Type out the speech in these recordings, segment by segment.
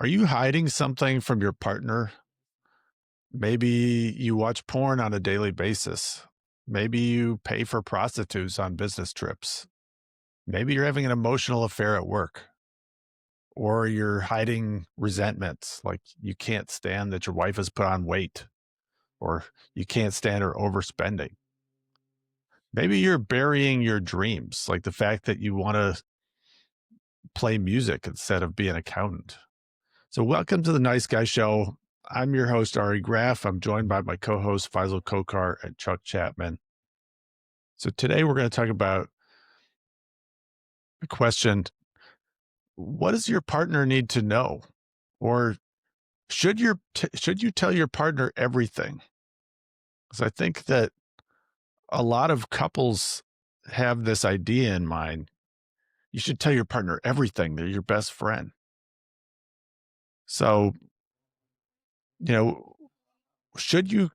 Are you hiding something from your partner? Maybe you watch porn on a daily basis. Maybe you pay for prostitutes on business trips. Maybe you're having an emotional affair at work, or you're hiding resentments, like you can't stand that your wife has put on weight, or you can't stand her overspending. Maybe you're burying your dreams, like the fact that you want to play music instead of be an accountant. So, welcome to the Nice Guy Show. I'm your host, Ari Graff. I'm joined by my co host, Faisal Kokar and Chuck Chapman. So, today we're going to talk about the question: what does your partner need to know? Or should you tell your partner everything? Because I think that a lot of couples have this idea in mind. You should tell your partner everything. They're your best friend. So, you know, should you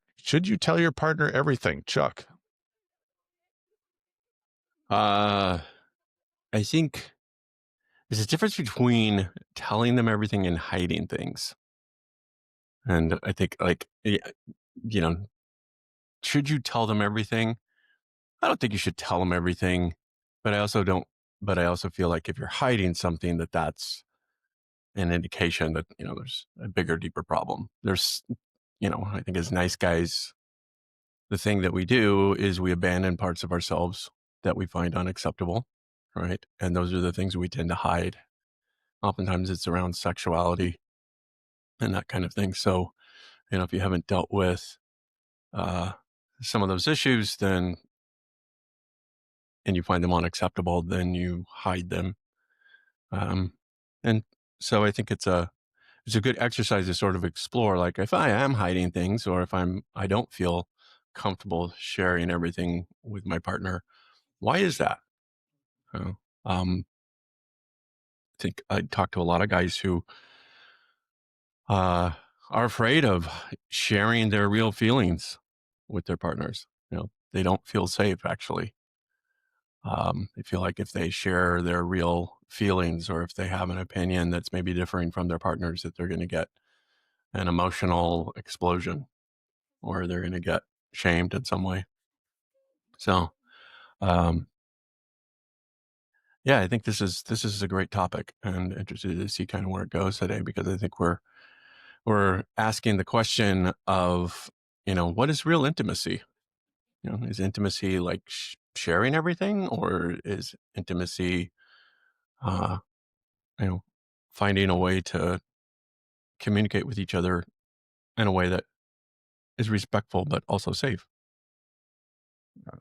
tell your partner everything, Chuck? I think there's a difference between telling them everything and hiding things. And I think, should you tell them everything? I don't think you should tell them everything, but I also don't. But I also feel like if you're hiding something, that's an indication that there's a bigger, deeper problem. I think as nice guys, the thing that we do is we abandon parts of ourselves that we find unacceptable, right? And those are the things we tend to hide. Oftentimes it's around sexuality and that kind of thing. So, if you haven't dealt with some of those issues, and you find them unacceptable, then you hide them. And so I think it's a good exercise to sort of explore, like if I am hiding things, or if I don't feel comfortable sharing everything with my partner, why is that? Uh, um, I think I talk to a lot of guys who are afraid of sharing their real feelings with their partners. They don't feel safe, actually. They feel like if they share their real feelings, or if they have an opinion that's maybe differing from their partners, that they're going to get an emotional explosion, or they're going to get shamed in some way. So, yeah, I think this is a great topic, and interested to see kind of where it goes today, because I think we're asking the question of, what is real intimacy? Is intimacy like sharing everything, or is intimacy, uh, finding a way to communicate with each other in a way that is respectful but also safe?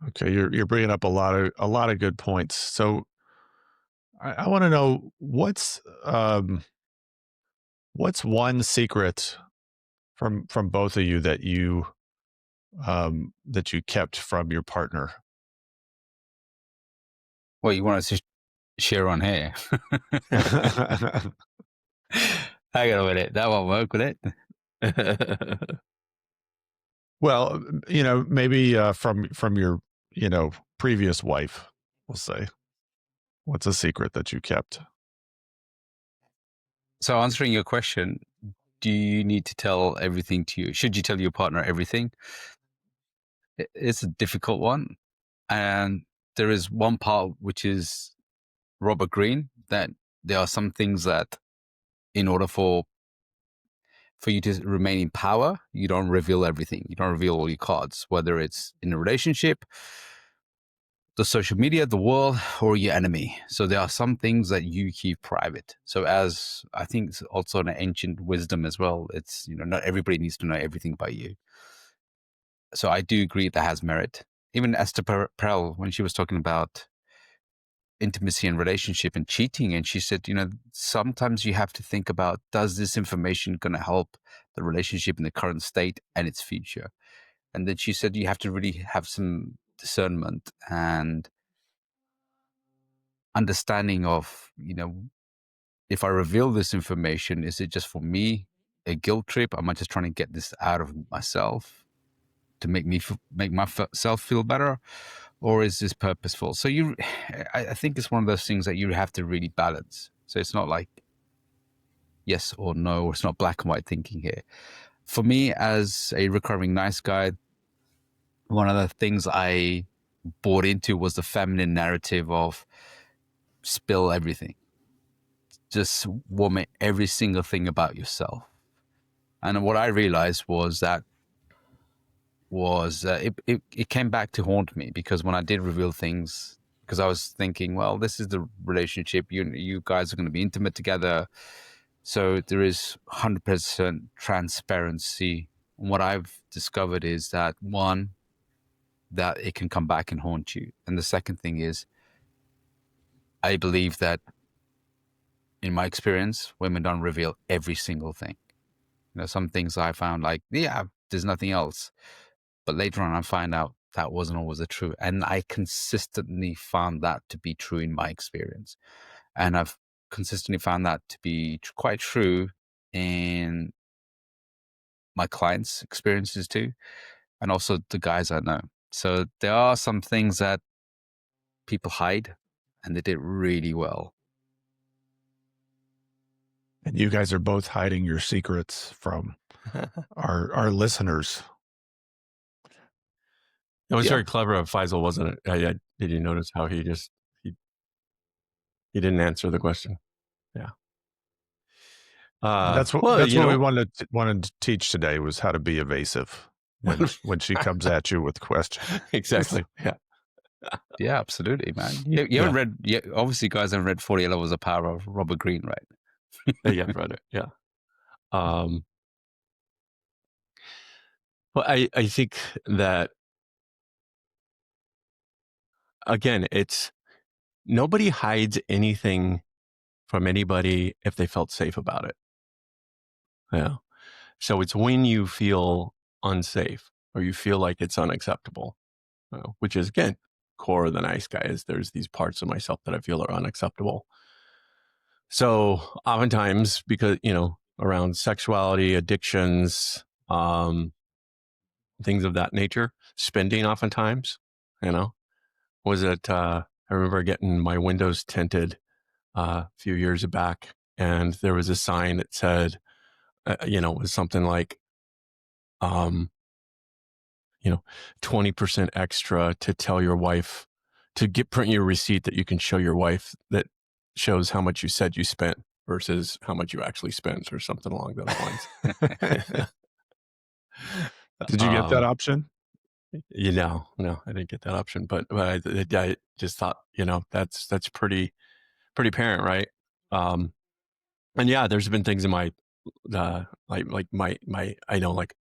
Okay, you're bringing up a lot of good points. So, I want to know what's one secret from both of you that you kept from your partner. Well, you want us to share on here? Hang on a minute, that won't work, will it? Well, maybe from your previous wife, we'll say. What's a secret that you kept? So answering your question, do you need to tell everything to you? Should you tell your partner everything? It's a difficult one. And there is one part, which is Robert Greene, that there are some things that in order for you to remain in power, you don't reveal everything. You don't reveal all your cards, whether it's in a relationship, the social media, the world, or your enemy. So there are some things that you keep private. So as I think it's also an ancient wisdom as well, it's, not everybody needs to know everything about you. So I do agree that has merit. Even Esther Perel, when she was talking about intimacy and relationship and cheating, and she said, sometimes you have to think about, does this information going to help the relationship in the current state and its future? And then she said, you have to really have some discernment and understanding of, if I reveal this information, is it just for me a guilt trip? Am I just trying to get this out of myself to make myself feel better, or is this purposeful? So I think it's one of those things that you have to really balance. So it's not like yes or no, or it's not black and white thinking here. For me, as a recovering nice guy, one of the things I bought into was the feminine narrative of spill everything, just vomit every single thing about yourself. And what I realized was it came back to haunt me, because when I did reveal things, because I was thinking, well, this is the relationship, you guys are going to be intimate together, so there is 100% transparency. And what I've discovered is that, one, that it can come back and haunt you, and the second thing is, I believe that, in my experience, women don't reveal every single thing. Some things I found, like, yeah, there's nothing else. But later on, I find out that wasn't always the truth. And I consistently found that to be true in my experience. And I've consistently found that to be quite true in my clients' experiences too, and also the guys I know. So there are some things that people hide, and they did really well. And you guys are both hiding your secrets from our listeners. It was Yeah. very clever of Faisal, wasn't it? Did you notice how he didn't answer the question? Yeah. That's what Well, we wanted to teach today, was how to be evasive when she comes at you with questions. exactly. Yeah. Yeah, absolutely, man. You haven't read, obviously, guys haven't read 40 Levels of Power of Robert Greene, right? Yeah, I've read it. Yeah. Well, I think that, again, it's nobody hides anything from anybody if they felt safe about it. Yeah. So it's when you feel unsafe or you feel like it's unacceptable, which is, again, core of the nice guy, is there's these parts of myself that I feel are unacceptable. So oftentimes, because, around sexuality, addictions, things of that nature, spending oftentimes, was it, I remember getting my windows tinted a few years back, and there was a sign that said, it was something like, um, 20% extra to tell your wife to print your receipt that you can show your wife, that shows how much you said you spent versus how much you actually spent, or something along those lines. Did you get that option? No, I didn't get that option, but I just thought, that's pretty apparent, right? And yeah, there's been things in my, like my, I know, like,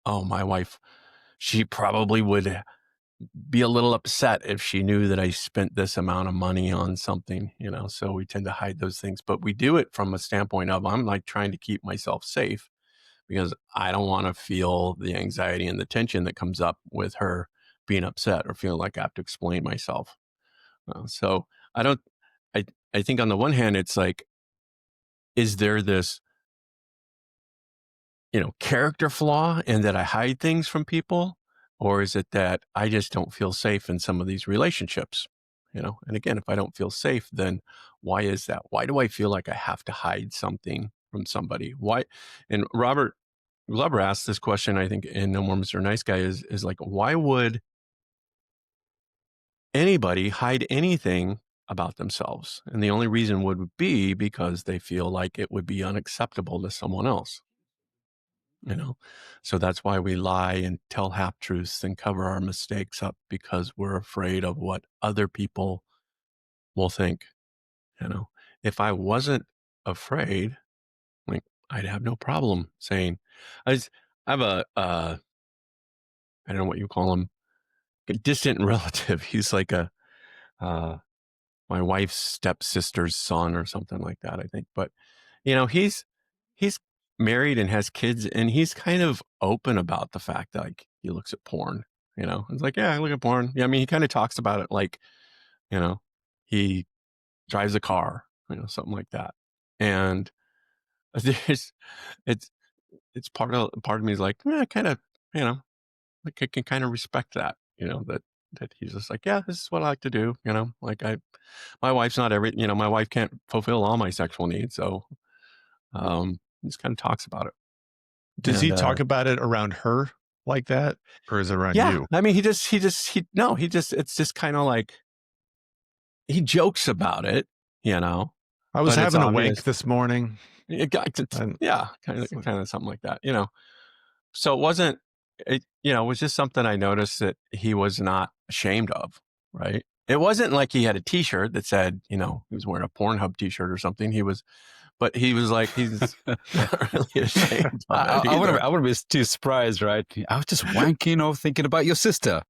oh, my wife, she probably would be a little upset if she knew that I spent this amount of money on something, so we tend to hide those things, but we do it from a standpoint of, I'm like trying to keep myself safe, because I don't want to feel the anxiety and the tension that comes up with her being upset or feeling like I have to explain myself. So I don't, I think on the one hand, it's like, is there this, character flaw in that I hide things from people? Or is it that I just don't feel safe in some of these relationships? And again, if I don't feel safe, then why is that? Why do I feel like I have to hide something from somebody? Why? And Robert Glover asked this question, I think, in No More Mr. Nice Guy, is like, why would anybody hide anything about themselves? And the only reason would be because they feel like it would be unacceptable to someone else. So that's why we lie and tell half truths and cover our mistakes up, because we're afraid of what other people will think. If I wasn't afraid, like, I'd have no problem saying, I have I don't know what you call him, a distant relative. He's like my wife's stepsister's son or something like that, I think. But he's married and has kids, and he's kind of open about the fact that, like, he looks at porn. It's like, yeah, I look at porn. Yeah, I mean, he kind of talks about it like, he drives a car, something like that. And there's it's part of me is like, kind of, like, I can kind of respect that, that he's just like, yeah, this is what I like to do. Like, my wife's not my wife can't fulfill all my sexual needs, so Just kind of talks about it. Does And he talk about it around her like that, or is it around yeah, you? I mean, it's just kind of like he jokes about it, I was but it's having a wank obvious. this morning. And Yeah, kind of something like that. So it was just something I noticed that he was not ashamed of, right? It wasn't like he had a T-shirt that said, he was wearing a Pornhub T-shirt or something. But he was like, he's not really ashamed of it I either. would be too surprised, right? I was just wanking or thinking about your sister.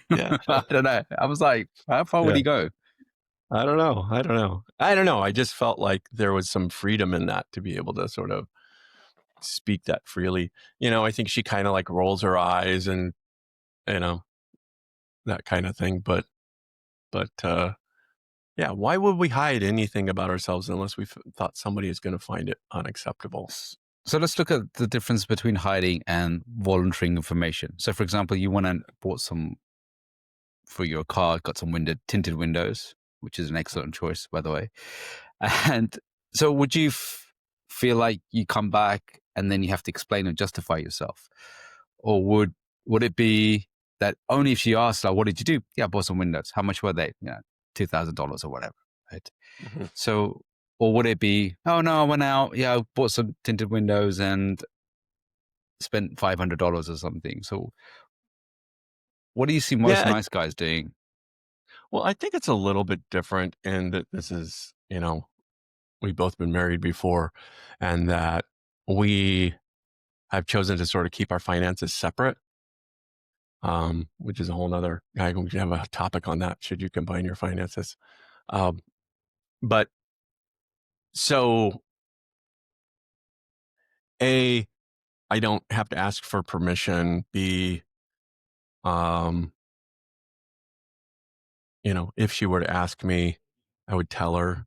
Yeah, I don't know. I was like, how far would yeah. he go? I don't know. I just felt like there was some freedom in that to be able to sort of speak that freely. I think she kind of like rolls her eyes and you know that kind of thing. But yeah, why would we hide anything about ourselves unless we thought somebody is going to find it unacceptable? So let's look at the difference between hiding and volunteering information. So, for example, you went and bought some for your car, got some tinted windows, which is an excellent choice, by the way. And so, would you feel like you come back and then you have to explain and justify yourself, or would it be that only if she asked, like, "What did you do?" Yeah, I bought some windows. How much were they? $2,000 or whatever, right? Mm-hmm. So, or would it be, "Oh no, I went out. Yeah, I bought some tinted windows and spent $500 or something." So, what do you see most Yeah, nice guys doing? well, I think it's a little bit different in that this is, we've both been married before, and that we have chosen to sort of keep our finances separate, which is a whole nother. I we should have a topic on that. Should you combine your finances? Um, but so A, I don't have to ask for permission. B, um, if she were to ask me, I would tell her.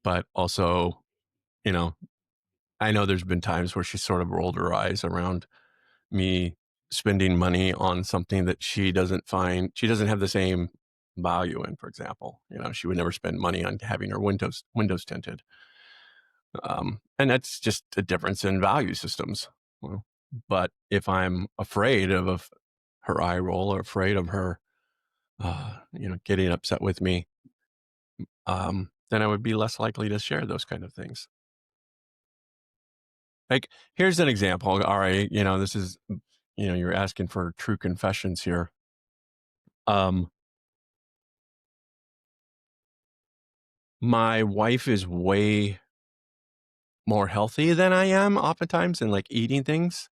But also, you know, I know there's been times where she sort of rolled her eyes around me spending money on something that she doesn't have the same value in. For example, she would never spend money on having her windows tinted. And that's just a difference in value systems. Well, but if I'm afraid of her eye roll or afraid of her, getting upset with me, then I would be less likely to share those kind of things. Like, here's an example. All right, this is, you're asking for true confessions here. My wife is way more healthy than I am oftentimes in like eating things.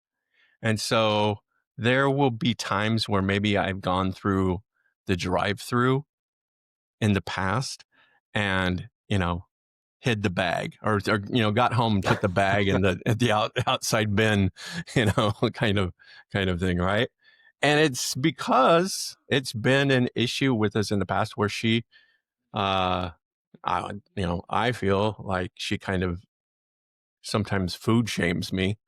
And so there will be times where maybe I've gone through the drive-through in the past and, hid the bag or got home and put the bag in the outside bin, kind of thing. Right. And it's because it's been an issue with us in the past where she, I feel like she kind of sometimes food shames me.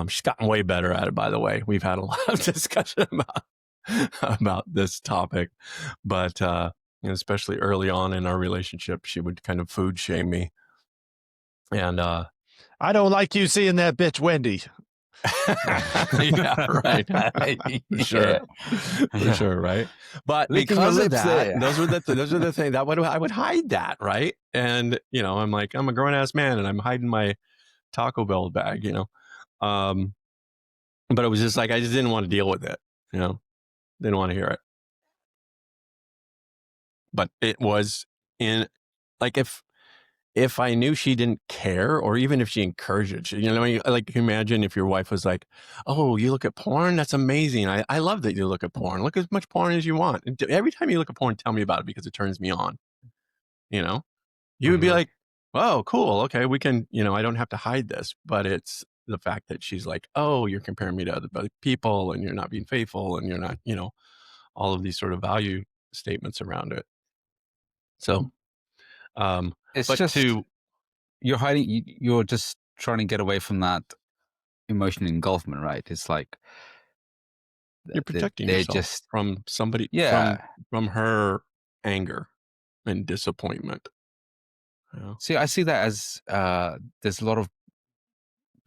She's gotten way better at it, by the way. We've had a lot of discussion about this topic, but especially early on in our relationship, she would kind of food shame me, and I don't like you seeing that bitch Wendy. yeah, right, for sure, right. But Licking your because of lips that, there. those are the things that I would hide that, right? And I'm like, I'm a grown ass man, and I'm hiding my Taco Bell bag, Um, but it was just like I just didn't want to deal with it, didn't want to hear it. But it was in like if I knew she didn't care, or even if she encouraged it, like imagine if your wife was like, "Oh, you look at porn? That's amazing. I love that you look at porn. Look as much porn as you want. And every time you look at porn, tell me about it because it turns me on." You know, you would be Mhm. like, "Oh, cool. Okay, we can. I don't have to hide this." But it's the fact that she's like, "Oh, you're comparing me to other people, and you're not being faithful, and you're not, all of these sort of value statements around it." So, um, It's but just to you're hiding. You're just trying to get away from that emotional engulfment, right? It's like you're protecting they're yourself just from somebody yeah. from her anger and disappointment. See, I see that as there's a lot of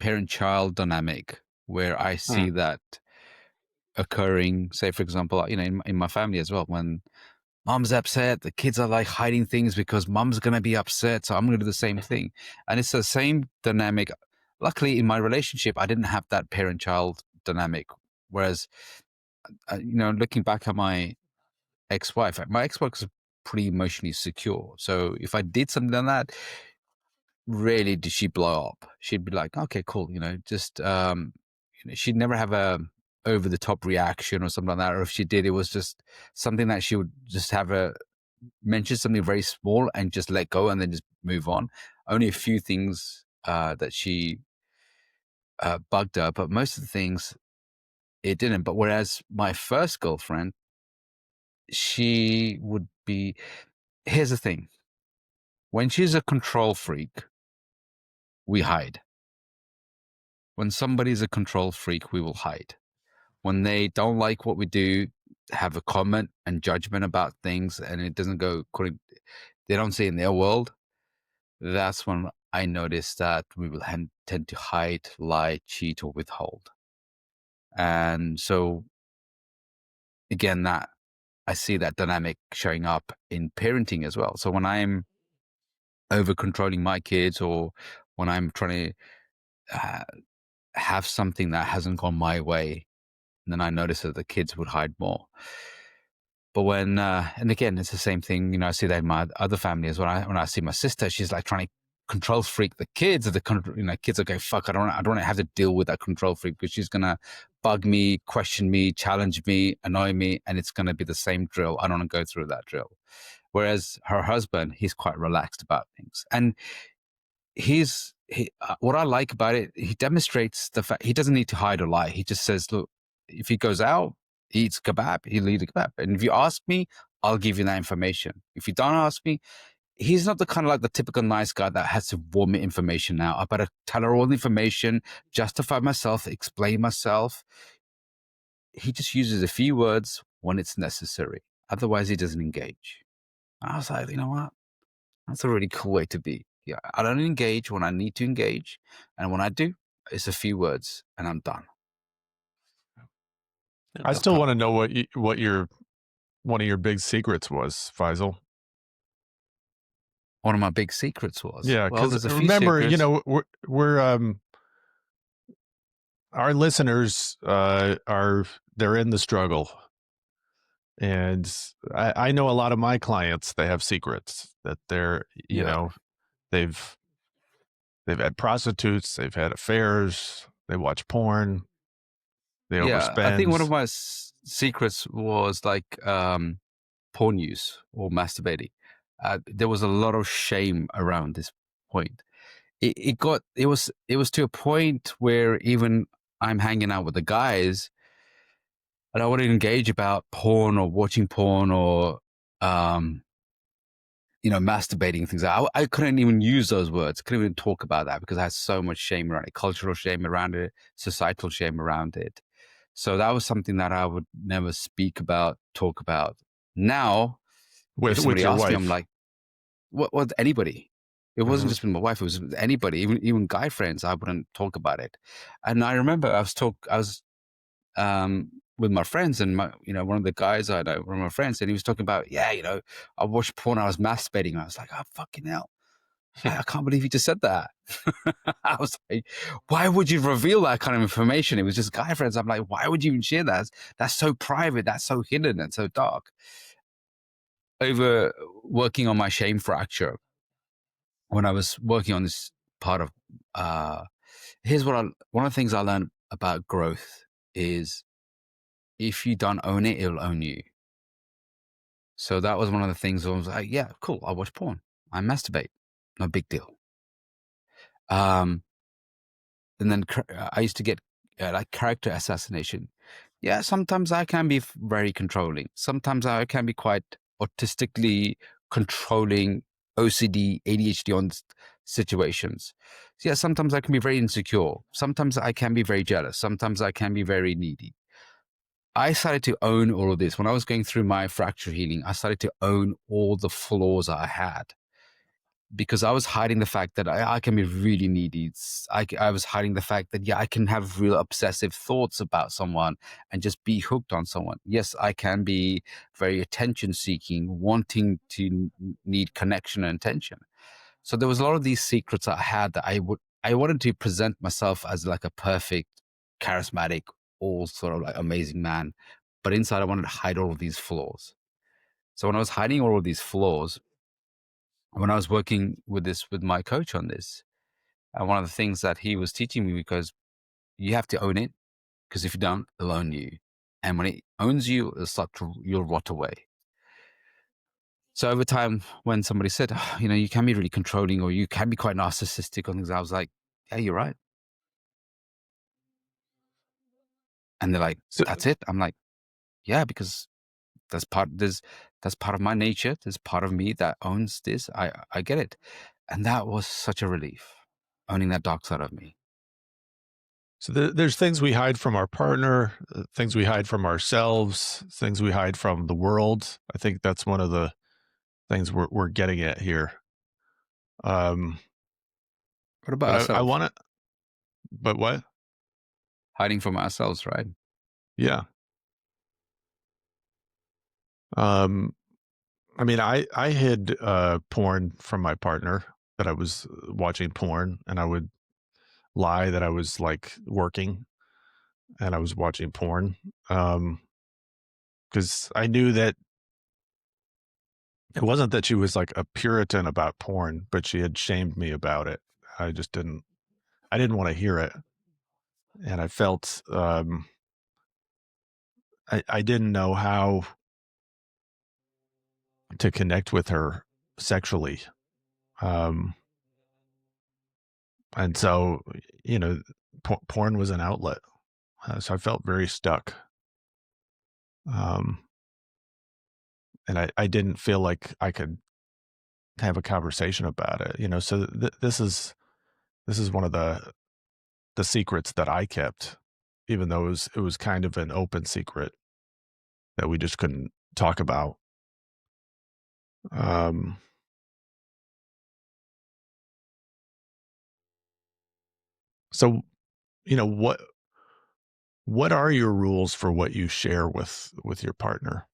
parent-child dynamic where I see that occurring. Say, for example, in my family as well, when mom's upset, the kids are like hiding things because mom's going to be upset. So I'm going to do the same thing. And it's the same dynamic. Luckily, in my relationship, I didn't have that parent-child dynamic. Whereas, looking back at my ex-wife was pretty emotionally secure. So if I did something like that, rarely did she blow up. She'd be like, okay, cool. Just, she'd never have a over the top reaction or something like that. Or if she did, it was just something that she would just have mention something very small and just let go and then just move on. Only a few things that she bugged her, but most of the things it didn't. But whereas my first girlfriend, she would be, here's the thing. When she's a control freak, we hide. When somebody's a control freak, we will hide. When they don't like what we do, have a comment and judgment about things, and it doesn't go according, they don't see it in their world, that's when I notice that we will tend to hide, lie, cheat, or withhold. And so, again, that I see that dynamic showing up in parenting as well. So when I'm over controlling my kids, or when I'm trying to have something that hasn't gone my way, then I notice that the kids would hide more. But when, and again, it's the same thing, I see that in my other family as well. When I see my sister, she's like trying to control freak the kids. Kids are going, fuck, I don't want to have to deal with that control freak, because she's going to bug me, question me, challenge me, annoy me. And it's going to be the same drill. I don't want to go through that drill. Whereas her husband, he's quite relaxed about things. And what I like about it, he demonstrates the fact he doesn't need to hide or lie. He just says, look, if he goes out, he eats kebab, he'll eat a kebab. And if you ask me, I'll give you that information. If you don't ask me, he's not the kind of like the typical nice guy that has to warm me information now. I better tell her all the information, justify myself, explain myself. He just uses a few words when it's necessary. Otherwise, he doesn't engage. I was like, you know what? That's a really cool way to be. Yeah, I don't engage when I need to engage. And when I do, it's a few words and I'm done. I still want to know what your one of your big secrets was, Faisal. One of my big secrets was, Yeah, well, because there's a few remember, secrets. we're our listeners they're in the struggle, and I know a lot of my clients, they have secrets that they're they've had prostitutes, they've had affairs, they watch porn, they I think one of overspend. my secrets was like porn use or masturbating. There was a lot of shame around this point. It was to a point where even I'm hanging out with the guys and I want to engage about porn or watching porn or masturbating things. I couldn't even use those words. Couldn't even talk about that because I had so much shame around it, cultural shame around it, societal shame around it. So that was something that I would never speak about, talk about. Now, if With somebody your asks me, I'm wife. like, what anybody? It wasn't just with my wife; it was with anybody, even guy friends. I wouldn't talk about it. And I remember I was with my friends, and one of the guys I know, one of my friends, and he was talking about, I watched porn, I was masturbating. I was like, oh fucking hell. I can't believe you just said that. I was like, why would you reveal that kind of information? It was just guy friends. I'm like, why would you even share that? That's so private. That's so hidden and so dark. Over working on my shame fracture, when I was working on this part of, one of the things I learned about growth is if you don't own it, it'll own you. So that was one of the things I was like, yeah, cool. I watch porn. I masturbate. No big deal. And then I used to get like character assassination. Yeah, sometimes I can be very controlling. Sometimes I can be quite autistically controlling, OCD, ADHD on situations. So yeah, sometimes I can be very insecure. Sometimes I can be very jealous. Sometimes I can be very needy. I started to own all of this. When I was going through my fracture healing, I started to own all the flaws I had. because I was hiding the fact that I can be really needy. I was hiding the fact that, yeah, I can have real obsessive thoughts about someone and just be hooked on someone. Yes, I can be very attention seeking, wanting to need connection and attention. So there was a lot of these secrets I had that I wanted to present myself as like a perfect, charismatic, all sort of like amazing man. But inside I wanted to hide all of these flaws. So when I was hiding all of these flaws, when I was working with my coach on this, one of the things that he was teaching me, because you have to own it, because if you don't, it'll own you. And when it owns you, you'll rot away. So over time, when somebody said, "Oh, you can be really controlling, or you can be quite narcissistic on things," I was like, yeah, you're right. And they're like, So, that's it. I'm like, yeah, because that's part of my nature. There's part of me that owns this. I get it. And that was such a relief, owning that dark side of me. so there's things we hide from our partner, things we hide from ourselves, things we hide from the world. I think that's one of the things we're getting at here. Um, What about but I ourselves? want to. But what? Hiding from ourselves, right? Yeah. Um, I mean, I hid porn from my partner, that I was watching porn, and I would lie that I was like working and I was watching porn. Because I knew that it wasn't that she was like a Puritan about porn, but she had shamed me about it. I just I didn't want to hear it. And I felt, I didn't know how to connect with her sexually. Um, and so, you know, porn was an outlet. So I felt very stuck. Um, and I didn't feel like I could have a conversation about it, so this is one of the secrets that I kept, even though it was kind of an open secret that we just couldn't talk about. Um, so, what are your rules for what you share with your partner?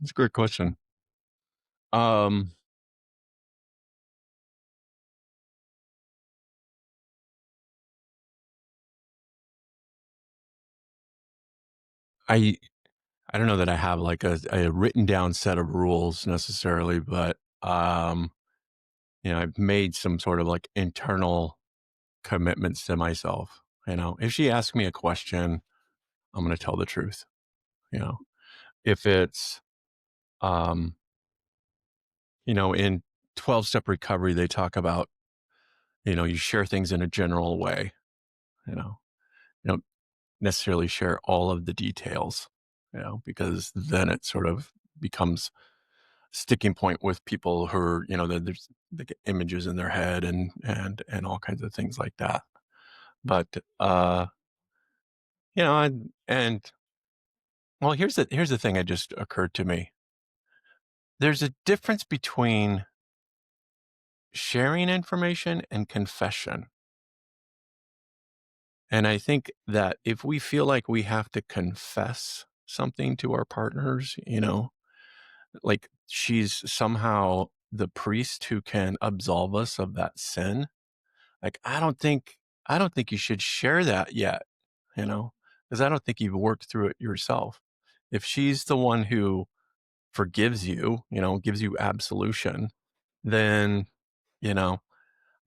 That's a great question. Um, I I don't know that I have like a written down set of rules necessarily, but I've made some sort of like internal commitments to myself. If she asks me a question, I'm going to tell the truth. You know, if it's, um, in 12-step recovery, they talk about, you share things in a general way. You don't necessarily share all of the details, because then it sort of becomes sticking point with people who are, there's they get images in their head and all kinds of things like that. But and well, here's the thing that just occurred to me. There's a difference between sharing information and confession. And I think that if we feel like we have to confess something to our partners, like she's somehow the priest who can absolve us of that sin, like I don't think you should share that yet, because I don't think you've worked through it yourself. If she's the one who forgives you, gives you absolution, then, you know,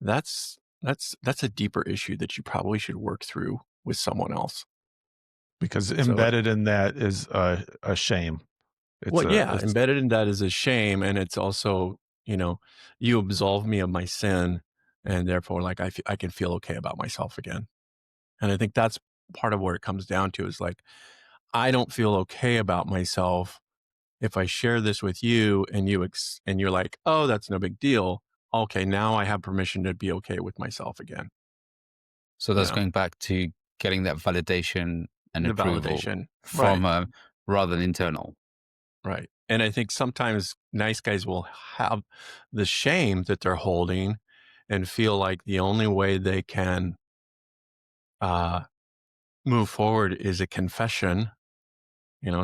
that's a deeper issue that you probably should work through with someone else. Because So, embedded in that is a shame. It's well, a yeah, it's embedded in that is a shame, and it's also, you absolve me of my sin, and therefore, like, I can feel okay about myself again. And I think that's part of where it comes down to is like, I don't feel okay about myself if I share this with you and and you're like, oh, that's no big deal. Okay, now I have permission to be okay with myself again. So You that's know, going back to getting that validation and the approval validation, from right? her rather than internal. Right. And I think sometimes nice guys will have the shame that they're holding and feel like the only way they can move forward is a confession.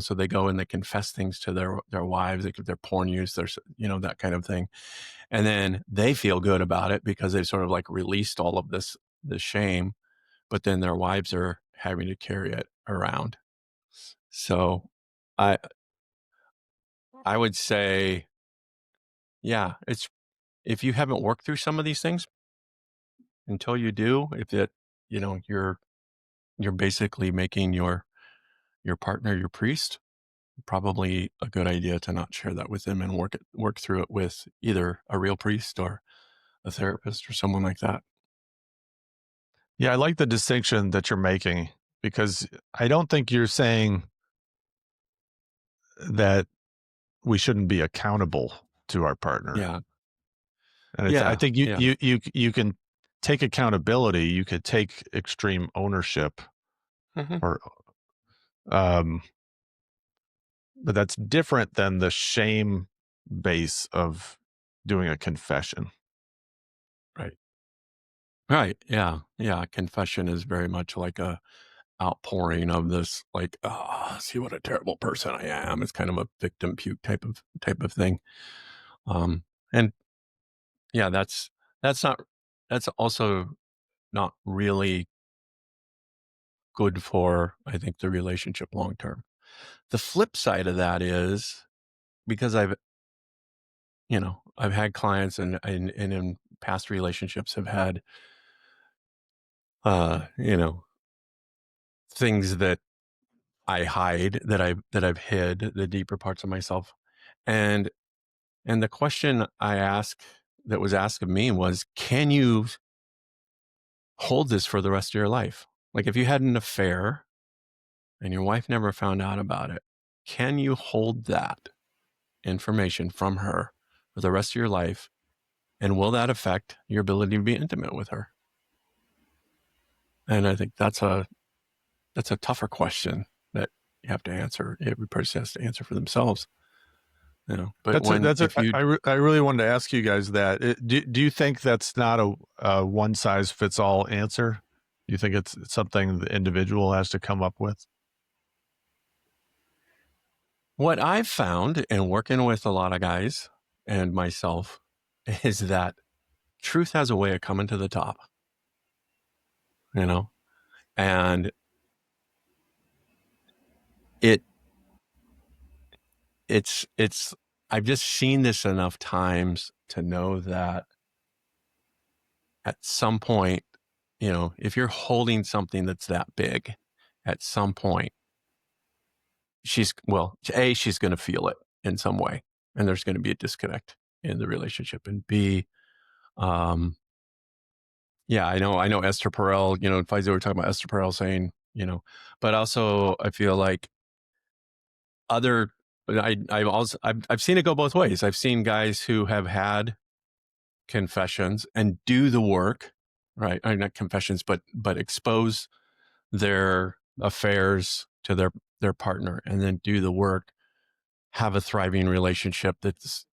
So they go and they confess things to their wives, their porn use, that kind of thing. And then they feel good about it because they've sort of like released all of this shame, but then their wives are having to carry it around. So I I would say, yeah, if you haven't worked through some of these things, until you do, if it, you're basically making your partner your priest, probably a good idea to not share that with them and work through it with either a real priest or a therapist or someone like that. Yeah, I like the distinction that you're making, because I don't think you're saying that we shouldn't be accountable to our partner. Yeah. And I Yeah. think Yeah. you can take accountability, you could take extreme ownership, Mhm. or um but that's different than the shame base of doing a confession. Right. Right. Yeah. Yeah. Confession is very much like a outpouring of this, like, oh, see what a terrible person I am. It's kind of a victim puke type of thing. And yeah, that's not that's also not really good for, I think, the relationship long term. The flip side of that is, because I've had clients and in past relationships have had uh, you know, things that I hide, that I've hid, the deeper parts of myself. And the question that was asked of me was, can you hold this for the rest of your life? Like, if you had an affair and your wife never found out about it, can you hold that information from her for the rest of your life? And will that affect your ability to be intimate with her? And I think that's a tougher question that you have to answer. Every person has to answer for themselves. But if you, I really wanted to ask you guys that. Do you think that's not a one size fits all answer? Do you think it's something the individual has to come up with? what I've found in working with a lot of guys and myself is that truth has a way of coming to the top, you know, and it it's I've just seen this enough times to know that at some point, if you're holding something that's that big, at some point, she's going to feel it in some way, and there's going to be a disconnect in the relationship. And B, um, yeah, I know Esther Perel, Faisal, we're talking about Esther Perel saying, but also I feel like other, I've seen it go both ways. I've seen guys who have had confessions and do the work, right? Not confessions, but expose their affairs to their partner and then do the work, have a thriving relationship that's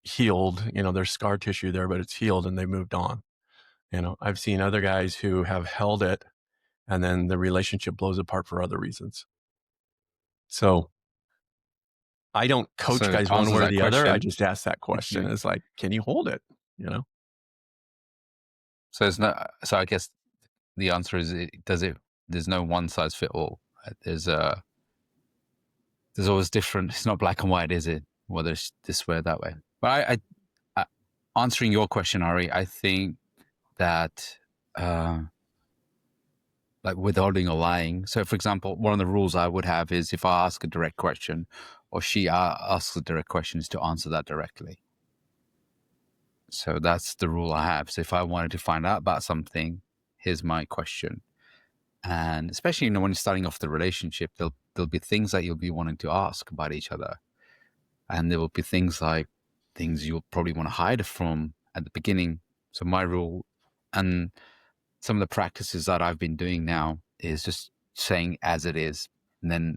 healed. There's scar tissue there, but it's healed and they moved on. I've seen other guys who have held it and then the relationship blows apart for other reasons. So I don't coach So guys to one answer way or that the other. I question, just ask that if question. you It's like, can you hold it? You know? so it's not. So I guess the answer is, there's no one size fit all. There's always different. It's not black and white, is it? Whether it's this way or that way. But I answering your question, Ari, I think that like withholding or lying. So, for example, one of the rules I would have is, if I ask a direct question or she asks a direct question, is to answer that directly. So that's the rule I have. So if I wanted to find out about something, here's my question. And especially, when you're starting off the relationship, there'll be things that you'll be wanting to ask about each other. And there will be things you'll probably want to hide from at the beginning. So my rule, and some of the practices that I've been doing now, is just saying as it is. And then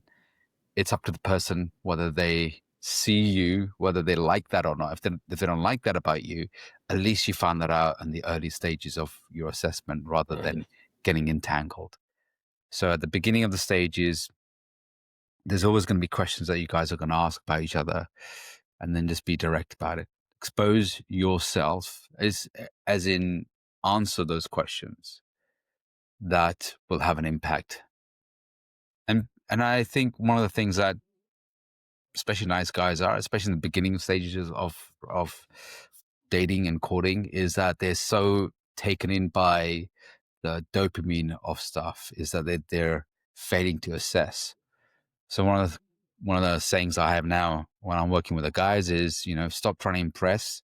it's up to the person whether they see you, whether they like that or not. If they don't like that about you, at least you found that out in the early stages of your assessment rather than getting entangled. So at the beginning of the stages, there's always going to be questions that you guys are going to ask about each other, and then just be direct about it. Expose yourself as in answer those questions that will have an impact. And I think one of the things that especially nice guys are, especially in the beginning stages of dating and courting, is that they're so taken in by the dopamine of stuff, is that they're failing to assess. So one of the sayings I have now when I'm working with the guys is, stop trying to impress,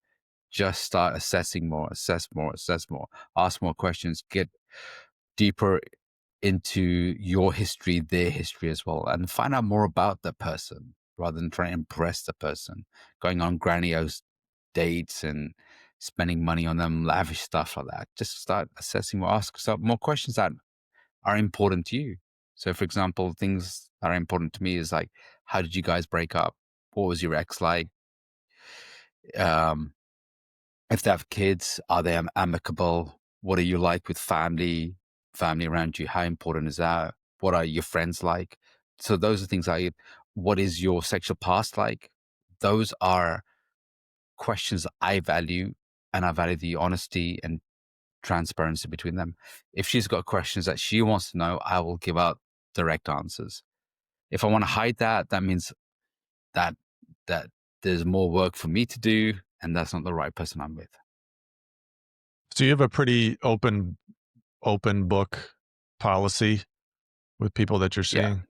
just start assessing more, assess more, ask more questions, get deeper into your history, their history as well, and find out more about the person rather than trying to impress the person, going on grandiose dates and spending money on them, lavish stuff like that. Just start assessing more, ask yourself more questions that are important to you. So, for example, things that are important to me is like, how did you guys break up? What was your ex like? If they have kids, are they amicable? What are you like with family around you? How important is that? What are your friends like? So those are things like, what is your sexual past like? Those are questions I value, and I value the honesty and transparency between them. If she's got questions that she wants to know, I will give out direct answers. If I want to hide that, that means that that there's more work for me to do, and that's not the right person I'm with. So you have a pretty open book policy with people that you're Yeah. seeing?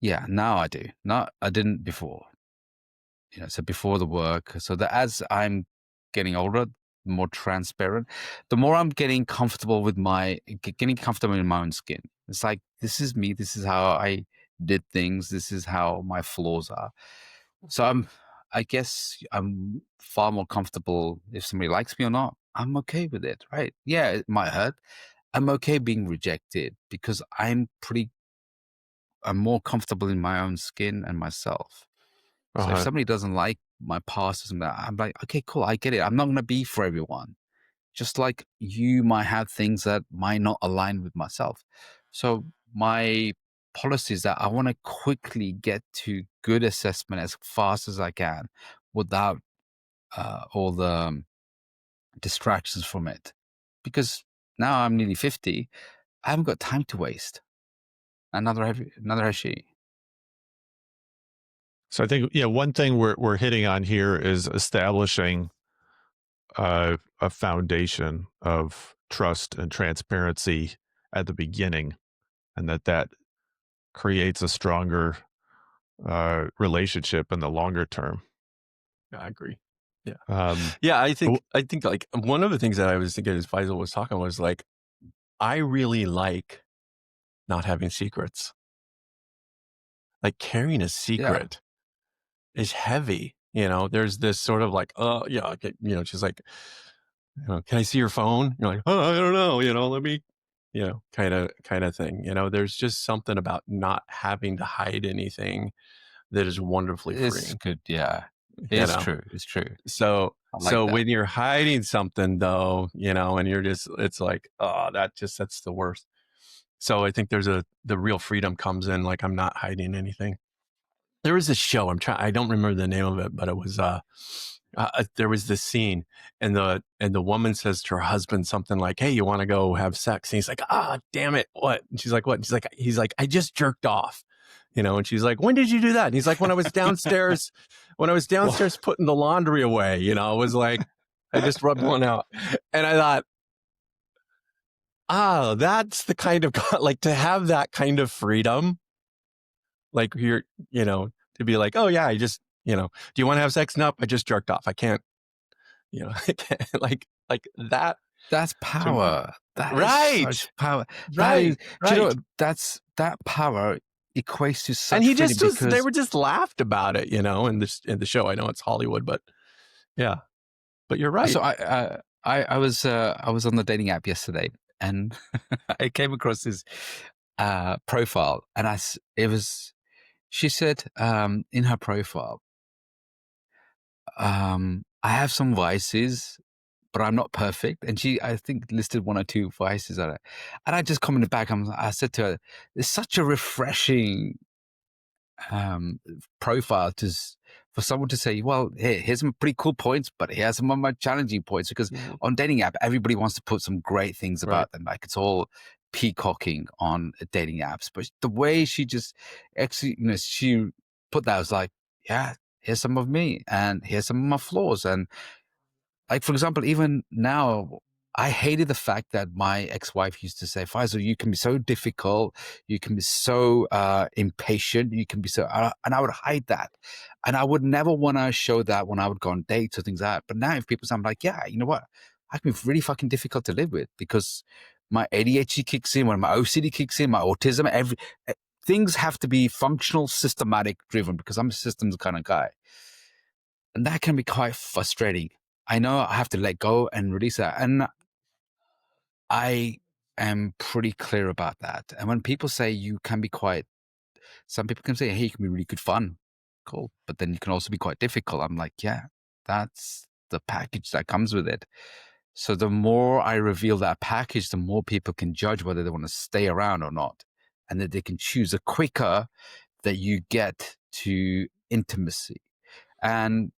Yeah, now I do. Not I didn't before. So before the work, so that as I'm getting older, more transparent, the more I'm getting comfortable with getting comfortable in my own skin. It's like, this is me. This is how I did things. This is how my flaws are. So I guess I'm far more comfortable if somebody likes me or not. I'm okay with it, right? Yeah, it might hurt. I'm okay being rejected because I'm more comfortable in my own skin and myself. So if Uh-huh. somebody doesn't like my past or something, I'm like, okay, cool, I get it. I'm not going to be for everyone. Just like you might have things that might not align with myself. So my policy is that I want to quickly get to good assessment as fast as I can without all the distractions from it. Because now I'm nearly 50, I haven't got time to waste. Another has she. So I think, one thing we're hitting on here is establishing a foundation of trust and transparency at the beginning, and that creates a stronger relationship in the longer term. I agree. Yeah. Um, Yeah, I w- think like one of the things that I was thinking as Faisal was talking was like, I really like not having secrets. Like carrying a Yeah. secret is heavy. There's this sort of like, oh yeah, okay, she's like, can I see your phone? You're like, oh, I don't know, let me, kind of thing. There's just something about not having to hide anything that is wonderfully It's freeing. good. Yeah. You It's know, true. It's true. so I like that. when you're hiding something though, and you're just, it's like, oh, that's the worst. So I think the real freedom comes in, like, I'm not hiding anything. There was this show, I don't remember the name of it, but it was, there was this scene and the woman says to her husband something like, hey, you want to go have sex? And he's like, damn it. What? And she's like, what? And he's like, I just jerked off, and she's like, when did you do that? And he's like, when I was downstairs putting the laundry away, it was like, I just rubbed one out. And I thought, that's the kind of, like, to have that kind of freedom, like you're, to be like, oh yeah, I just, do you want to have sex? Nope, I just jerked off. I can't, I can't, like that. That's power. That is Right, such power. That right, is, do you know right. what? That power equates to And such he freedom just was, they because were just laughed about it, in the show. I know it's Hollywood, but yeah, but you're right. so I was on the dating app yesterday and I came across this profile and it was She said in her profile, I have some vices, but I'm not perfect. And she, I think, listed one or two vices on it. And I just commented back. I said to her, "It's such a refreshing profile for someone to say, well, hey, here's some pretty cool points, but here's some of my challenging points." Because on dating app, everybody wants to put some great things Right. about them. Like it's all peacocking on dating apps. But the way she just actually, she put that, was like, yeah, here's some of me and here's some of my flaws. And like, for example, even now, I hated the fact that my ex-wife used to say, "Faisal, you can be so difficult. You can be so impatient. You can be so," and I would hide that. And I would never want to show that when I would go on dates or things like that. But now if people say, I'm like, yeah, you know what? I can be really fucking difficult to live with because my ADHD kicks in, when my OCD kicks in, my autism, things have to be functional, systematic driven because I'm a systems kind of guy. And that can be quite frustrating. I know I have to let go and release that. And I am pretty clear about that. And when people say you can be quite, some people can say, hey, you can be really good fun. Cool. But then you can also be quite difficult. I'm like, yeah, that's the package that comes with it. So the more I reveal that package, the more people can judge whether they want to stay around or not. And that they can choose, the quicker that you get to intimacy. And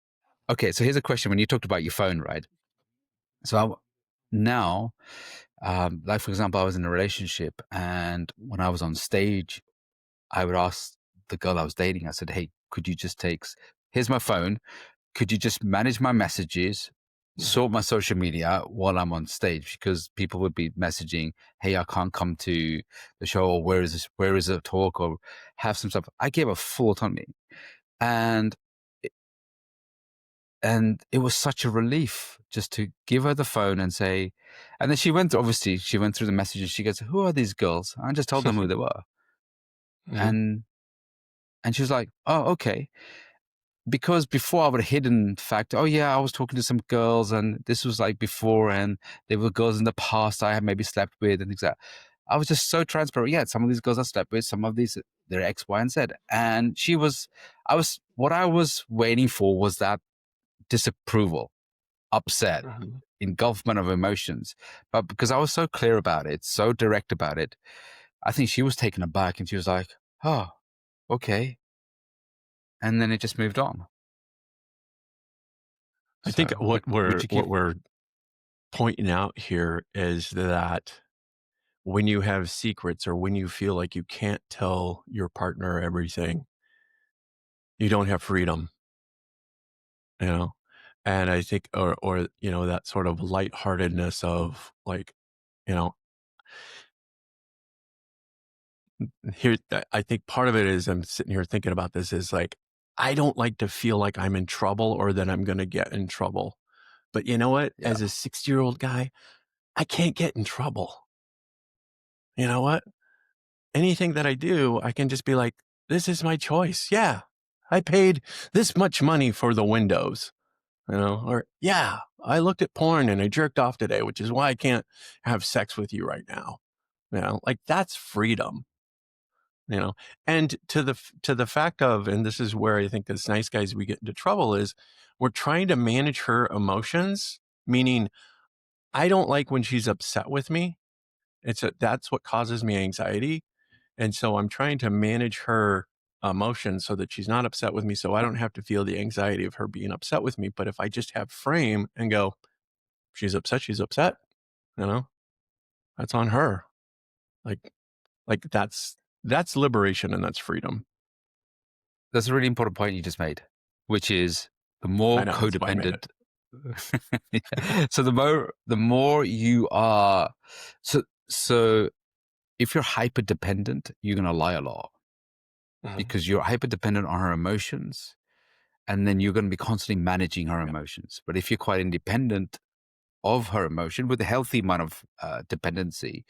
okay, so here's a question. When you talked about your phone, right? So now, like for example, I was in a relationship, and when I was on stage, I would ask the girl I was dating. I said, "Hey, could you just here's my phone. Could you just manage my messages, sort my social media while I'm on stage?" Because people would be messaging, "Hey, I can't come to the show," or "Where is this? Where is the talk?" or have some stuff. I gave her full autonomy, and and it was such a relief just to give her the phone and say, and then she went through the messages. She goes, "Who are these girls?" I just told them who they were. Mhm. And she was like, "Oh, okay." Because before I would have hidden the fact, "Oh yeah, I was talking to some girls and this was like before, and there were girls in the past I had maybe slept with and things like that." I was just so transparent. Yeah, some of these girls I slept with, some of these, they're X, Y, and Z. And what I was waiting for was that disapproval, upset, Mhm. engulfment of emotions. But because I was so clear about it, so direct about it, I think she was taken aback and she was like, "Oh, okay." And then it just moved on. I think So would you what give? we're pointing out here is that when you have secrets or when you feel like you can't tell your partner everything, you don't have freedom, you know? And I think, or, that sort of lightheartedness of like, you know, here, I think part of it is I'm sitting here thinking about this is like, I don't like to feel like I'm in trouble or that I'm going to get in trouble. But you know what? Yeah, As a 60-year-old guy, I can't get in trouble. You know what? Anything that I do, I can just be like, this is my choice. Yeah. I paid this much money for the windows, or yeah, I looked at porn and I jerked off today, which is why I can't have sex with you right now. Like that's freedom, and to the fact of, and this is where I think as nice guys, we get into trouble is we're trying to manage her emotions, meaning I don't like when she's upset with me. That's what causes me anxiety. And so I'm trying to manage her emotions so that she's not upset with me. So I don't have to feel the anxiety of her being upset with me. But if I just have frame and go, she's upset, you know, that's on her. Like, like that's liberation and that's freedom. that's a really important point you just made, which is the more I know that's why I made it. codependent. Yeah. So the more you are, so if you're hyper dependent, you're gonna lie a lot Mhm. because you're hyper dependent on her emotions, and then you're gonna be constantly managing her Yeah. emotions. But if you're quite independent of her emotion with a healthy amount of dependency,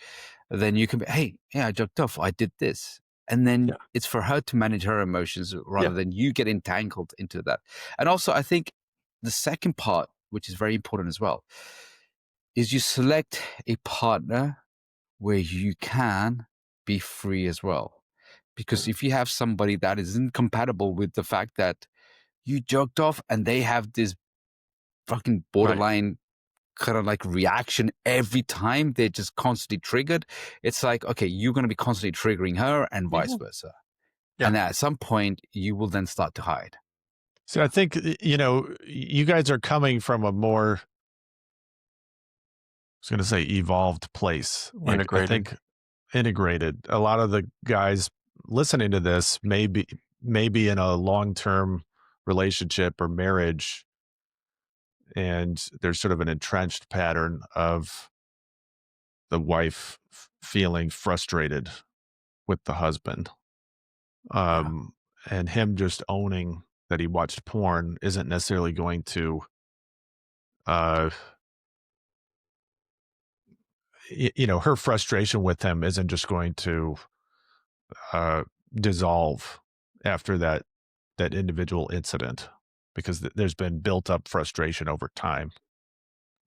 then you can be, "Hey, yeah, I jerked off. I did this." And then Yeah. it's for her to manage her emotions rather Yeah. than you get entangled into that. And also, I think the second part, which is very important as well, is you select a partner where you can be free as well. Because if you have somebody that is incompatible with the fact that you jerked off and they have this fucking borderline kind of like reaction every time, they're just constantly triggered. It's like, okay, you're going to be constantly triggering her and vice versa. Yeah. And at some point, you will then start to hide. So I think, you guys are coming from a more, I was going to say evolved place. Like, Integrated. I think integrated. A lot of the guys listening to this may be in a long-term relationship or marriage, and there's sort of an entrenched pattern of the wife feeling frustrated with the husband. And him just owning that he watched porn isn't necessarily going to, her frustration with him isn't just going to dissolve after that individual incident, because there's been built up frustration over time.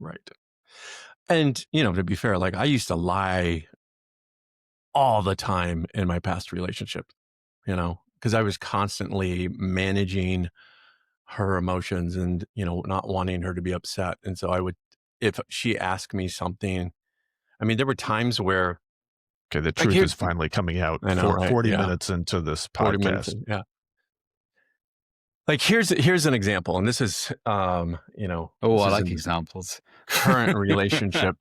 Right. And, to be fair, like I used to lie all the time in my past relationship, because I was constantly managing her emotions and, not wanting her to be upset. And so I would, if she asked me something, I mean, there were times where. Okay, the truth is finally coming out. I know, right? 40 minutes into this podcast. 40 minutes, yeah. Like here's an example, and this is, I like examples. Current relationship.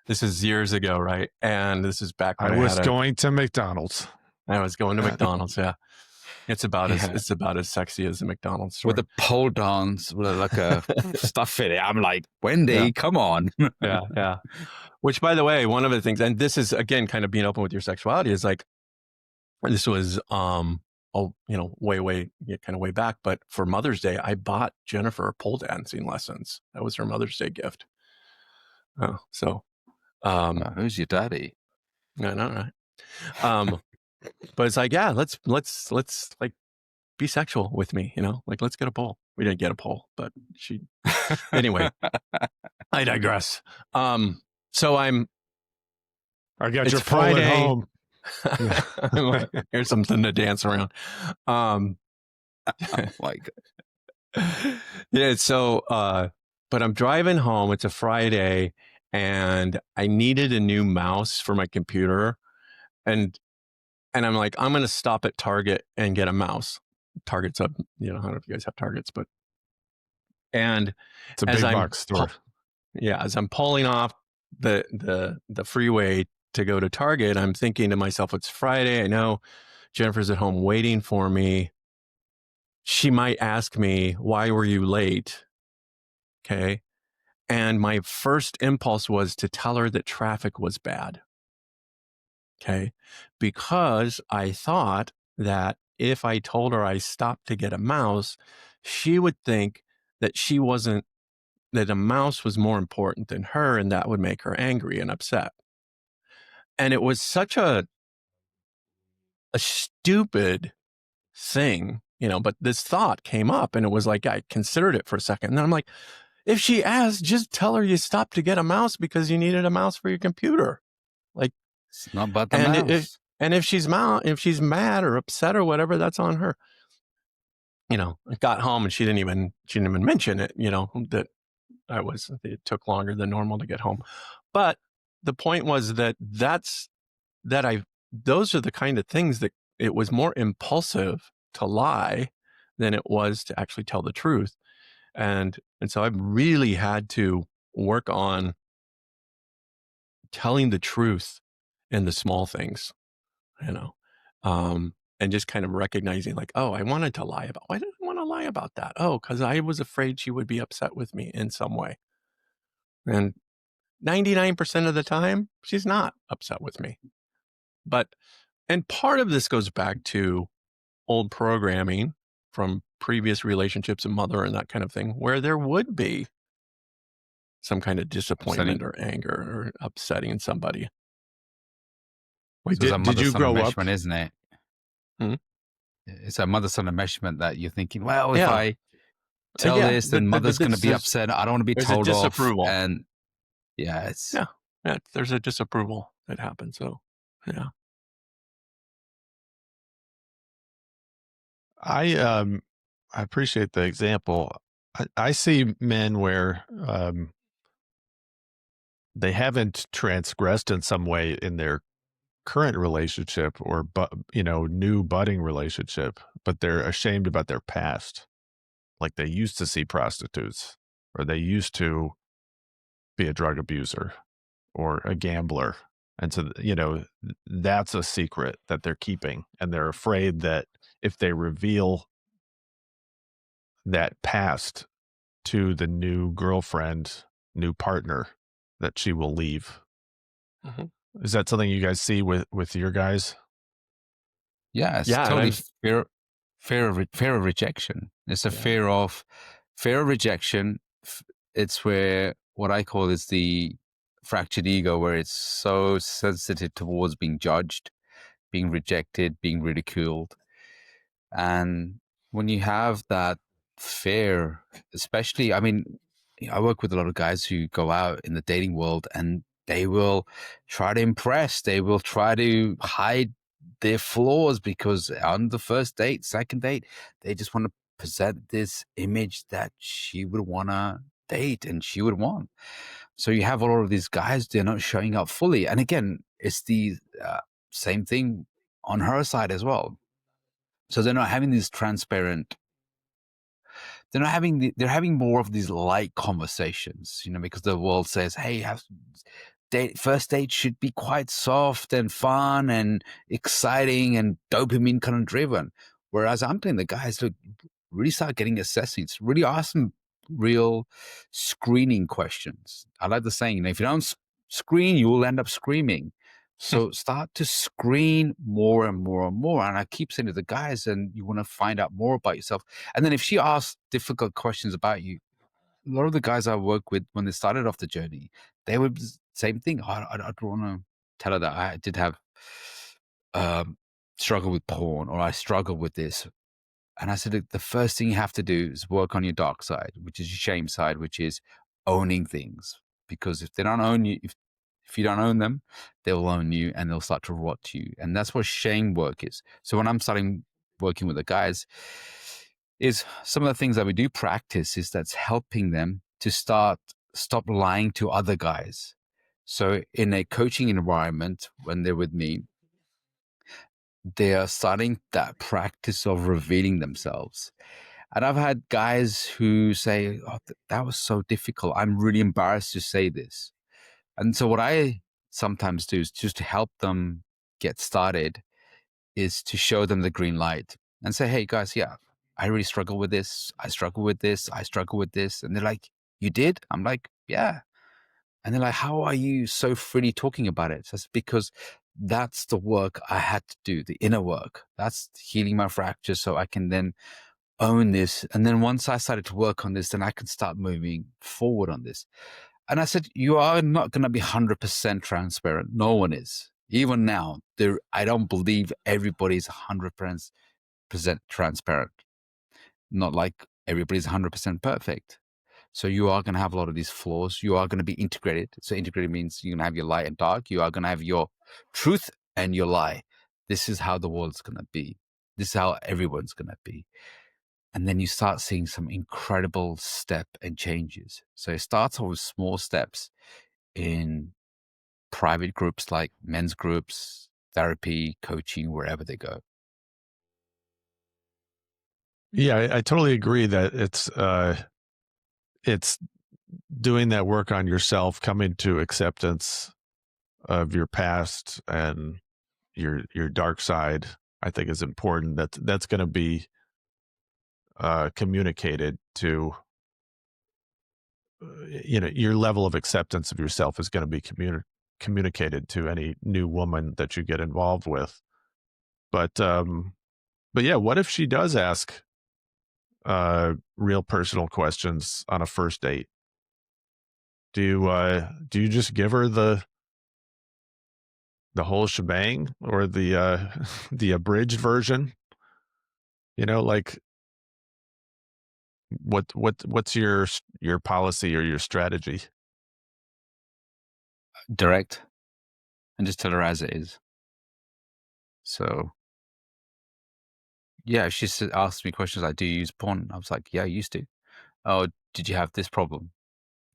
This is years ago, right? And this is back when I was going to McDonald's. I was going to McDonald's. Yeah, it's about as sexy as a McDonald's store. With a pole dance, with like a stuff in it. I'm like, Wendy, come on. Yeah. Which, by the way, one of the things, and this is again kind of being open with your sexuality, is like this was way back, but for Mother's Day, I bought Jennifer pole dancing lessons. That was her Mother's Day gift. Who's your daddy? I know, right? But it's like, yeah, let's like be sexual with me, like let's get a pole. We didn't get a pole, but anyway, I digress. So I got your pole at home. Here's something to dance around. Like, yeah. So, but I'm driving home. It's a Friday, and I needed a new mouse for my computer, and I'm like, I'm going to stop at Target and get a mouse. Target's up. I don't know if you guys have Targets, but it's a big box store. As I'm pulling off the freeway to go to Target, I'm thinking to myself, it's Friday. I know Jennifer's at home waiting for me. She might ask me, why were you late? Okay. And my first impulse was to tell her that traffic was bad. Okay. Because I thought that if I told her I stopped to get a mouse, she would think that that a mouse was more important than her, and that would make her angry and upset. And it was such a stupid thing, but this thought came up, and it was like, I considered it for a second. And then I'm like, if she asks, just tell her you stopped to get a mouse because you needed a mouse for your computer. Like, it's not about the mouse. If she's mad or upset or whatever, that's on her. I got home and she didn't even mention it, that it took longer than normal to get home. But the point was those are the kind of things that it was more impulsive to lie than it was to actually tell the truth. And so I've really had to work on telling the truth in the small things, and just kind of recognizing like, oh, I wanted to lie why did I want to lie about that? Oh, because I was afraid she would be upset with me in some way. And 99% of the time, she's not upset with me. And part of this goes back to old programming from previous relationships and mother and that kind of thing, where there would be some kind of disappointment or anger or upsetting somebody. Wait, did you grow up? Isn't it? Hmm? It's a mother-son enmeshment that you're thinking, well, if I tell this, then mother's going to be upset. I don't want to be told off. Disapproval. And it's... Yeah, there's a disapproval that happens. So, yeah. I appreciate the example. I see men where they haven't transgressed in some way in their current relationship or new budding relationship, but they're ashamed about their past. Like they used to see prostitutes, or they used to be a drug abuser or a gambler. And so, that's a secret that they're keeping. And they're afraid that if they reveal that past to the new girlfriend, new partner, that she will leave. Mhm. Is that something you guys see with your guys? Yeah, it's Yeah, and totally I've fear of rejection. It's a Yeah. fear of rejection. It's where what I call is the fractured ego, where it's so sensitive towards being judged, being rejected, being ridiculed. And when you have that fear, especially, I mean, I work with a lot of guys who go out in the dating world and they will try to impress, they will try to hide their flaws because on the first date, second date, they just want to present this image that she would want to date and she would want. So you have a lot of these guys, they're not showing up fully. And again, it's the same thing on her side as well. So they're not having these transparent. They're having more of these light conversations, because the world says, "Hey, first date should be quite soft and fun and exciting and dopamine kind of driven." Whereas I'm telling the guys, look, really start getting assessments, really ask them real screening questions. I like the saying, if you don't screen, you will end up screaming. So start to screen more and more and more. And I keep saying to the guys, and you want to find out more about yourself. And then if she asks difficult questions about you, a lot of the guys I work with, when they started off the journey, they would same thing. I don't want to tell her that I did have struggle with porn, or I struggle with this. And I said, "Look, the first thing you have to do is work on your dark side, which is your shame side, which is owning things. Because if they don't own you, if you don't own them, they will own you and they'll start to rot you." And that's what shame work is. So when I'm starting working with the guys, is some of the things that we do practice is that's helping them to stop lying to other guys. So in a coaching environment, when they're with me, they are starting that practice of revealing themselves. And I've had guys who say, "Oh, that was so difficult. I'm really embarrassed to say this." And so what I sometimes do is just to help them get started is to show them the green light and say, "Hey guys, yeah, I really struggle with this. I struggle with this. I struggle with this." And they're like, "You did?" I'm like, "Yeah." And they're like, "How are you so freely talking about it?" So it's because that's the work I had to do, the inner work. That's healing my fractures so I can then own this. And then once I started to work on this, then I can start moving forward on this. And I said, you are not going to be 100% transparent. No one is. Even now, I don't believe everybody's 100% transparent. Not like everybody's 100% perfect. So you are going to have a lot of these flaws. You are going to be integrated. So integrated means you're going to have your light and dark. You are going to have your truth and your lie. This is how the world's going to be. This is how everyone's going to be. And then you start seeing some incredible step and changes. So it starts off with small steps in private groups like men's groups, therapy, coaching, wherever they go. Yeah, I totally agree that it's doing that work on yourself, coming to acceptance of your past and your dark side. I think is important. That's going to be communicated to. Your level of acceptance of yourself is going to be communicated to any new woman that you get involved with. But yeah, what if she does ask real personal questions on a first date? Do you just give her the whole shebang, or the the abridged version? Like what's your policy or your strategy? Direct and just tell her as it is. So yeah, she asked me questions like, "Do you use porn?" I was like, "Yeah, I used to." "Oh, did you have this problem?"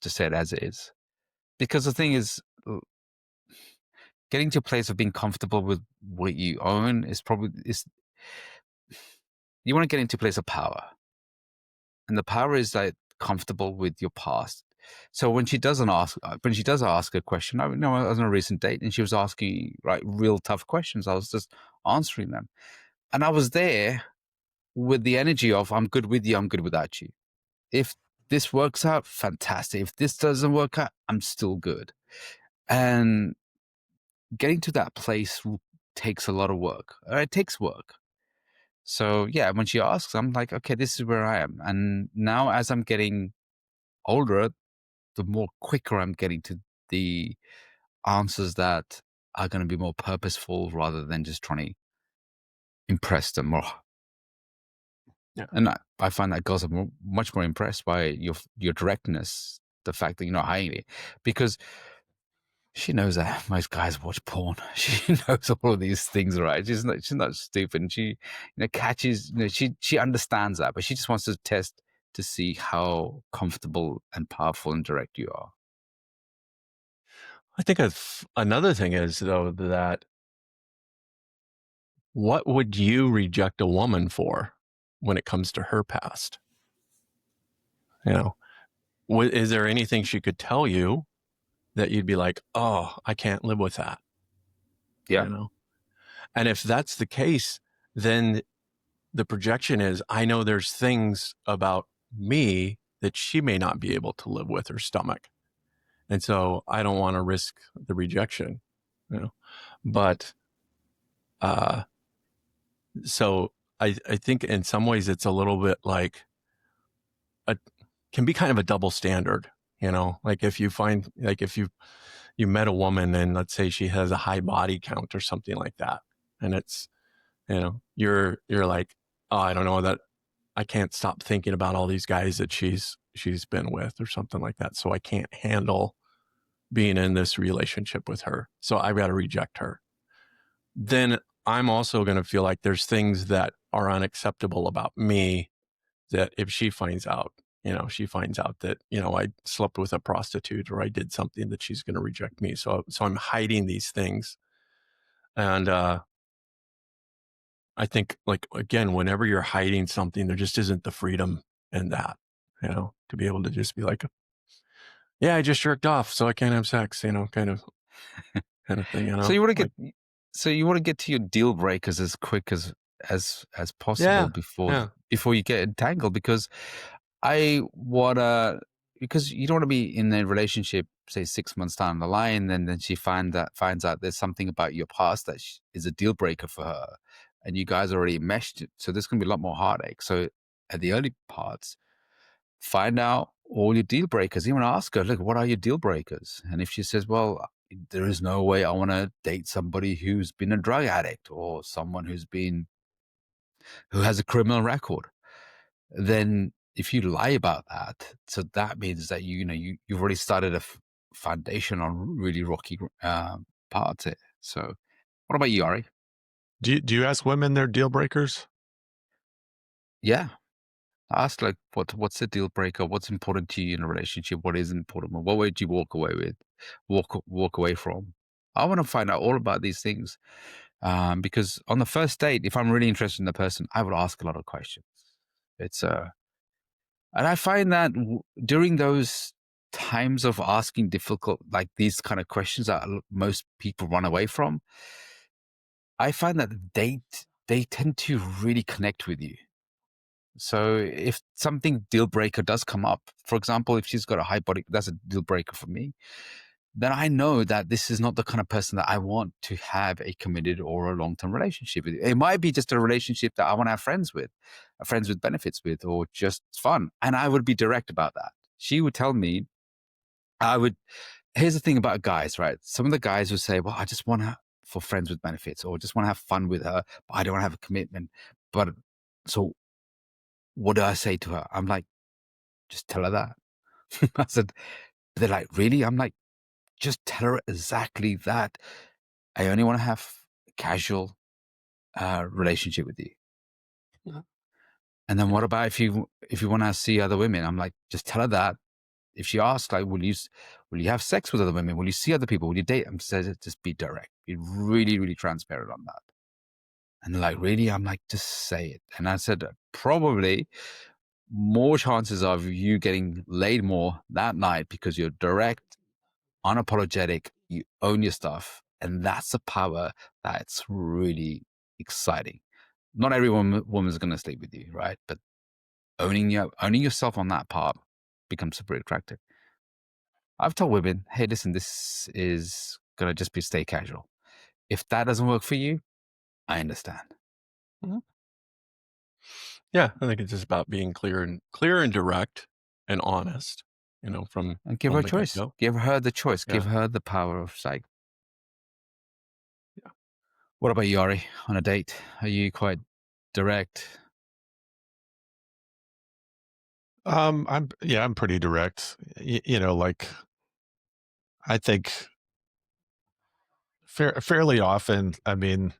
Just say it as it is. Because the thing is, getting to a place of being comfortable with what you own is probably is you want to get into a place of power, and the power is like comfortable with your past. So when she does ask a question, I know I was on a recent date and she was asking like real tough questions. I was just answering them, and I was there with the energy of I'm good with you, I'm good without you. If this works out, fantastic. If this doesn't work out, I'm still good. And getting to that place takes a lot of work. It takes work. So yeah, when she asks, I'm like, okay, this is where I am. And now as I'm getting older, the more quicker I'm getting to the answers that are going to be more purposeful rather than just trying to impress them more. Yeah. And I find that girls are much more impressed by your directness, the fact that you're not hiding it, because she knows that most guys watch porn. She knows all of these things, right? She's not stupid. And she, catches. She understands that, but she just wants to test to see how comfortable and powerful and direct you are. I think another thing is, though, that what would you reject a woman for when it comes to her past? You know, is there anything she could tell you that you'd be like, oh, I can't live with that? Yeah. You know, and if that's the case, then the projection is, I know there's things about me that she may not be able to live with or stomach. And so I don't want to risk the rejection, you know. But uh, so I think in some ways it's a little bit like can be kind of a double standard, you know, like if you find, like if you met a woman and let's say she has a high body count or something like that, and it's, you're like, oh, I don't know, that I can't stop thinking about all these guys that she's been with or something like that. So I can't handle being in this relationship with her. So I got to reject her. Then I'm also going to feel like there's things that are unacceptable about me that if she finds out, she finds out that, I slept with a prostitute or I did something, that she's going to reject me. So I'm hiding these things. And I think, like, again, whenever you're hiding something, there just isn't the freedom in that, to be able to just be like, yeah, I just jerked off, so I can't have sex, kind of thing, So you want to like, get, to your deal breakers as quick as possible yeah, before yeah. before you get entangled, because I wanna because you don't want to be in a relationship, say 6 months down the line, and then she finds out there's something about your past that is a deal breaker for her, and you guys already meshed it. So there's gonna be a lot more heartache. So at the early parts, find out all your deal breakers. You want to ask her, look, what are your deal breakers? And if she says, well, there is no way I want to date somebody who's been a drug addict or someone who has a criminal record, then if you lie about that, so that means that you've already started a foundation on really rocky parts here. So what about you, Ari? Do you ask women their deal breakers? Yeah. Ask like what's the deal breaker? What's important to you in a relationship? What is important? What would you walk away with? Walk away from? I want to find out all about these things, because on the first date, if I'm really interested in the person, I would ask a lot of questions. It's and I find that during those times of asking difficult, like these kind of questions that most people run away from, I find that they tend to really connect with you. So if something deal breaker does come up, for example, if she's got a high body, that's a deal breaker for me. Then I know that this is not the kind of person that I want to have a committed or a long-term relationship with. It might be just a relationship that I want to have friends with benefits with, or just fun. And I would be direct about that. She would tell me, here's the thing about guys, right? Some of the guys would say, well, I just want her for friends with benefits, or just want to have fun with her, but I don't want to have a commitment. But so what do I say to her? I'm like, just tell her that. I said, they're like, really? I'm like, just tell her exactly that. I only want to have a casual relationship with you. Yeah. And then Yeah. what about if you want to see other women? I'm like, just tell her that. If she asks, like, will you have sex with other women? Will you see other people? Will you date? I'm saying, just be direct. Be really, really transparent on that. And they're like, really? I'm like, just say it. And I said, probably more chances of you getting laid more that night because you're direct, unapologetic, you own your stuff. And that's the power that's really exciting. Not every woman's going to sleep with you, right? But owning yourself on that part becomes super attractive. I've told women, hey, listen, this is going to just be stay casual. If that doesn't work for you, I understand. Mhm. Yeah, I think it's just about being clear and direct and honest, from And give her from a the choice. get-go. Give her the choice. Give Yeah. her the power of sight. Yeah. What about you, Ari, on a date? Are you quite direct? I'm pretty direct. Like I think fairly often, I mean,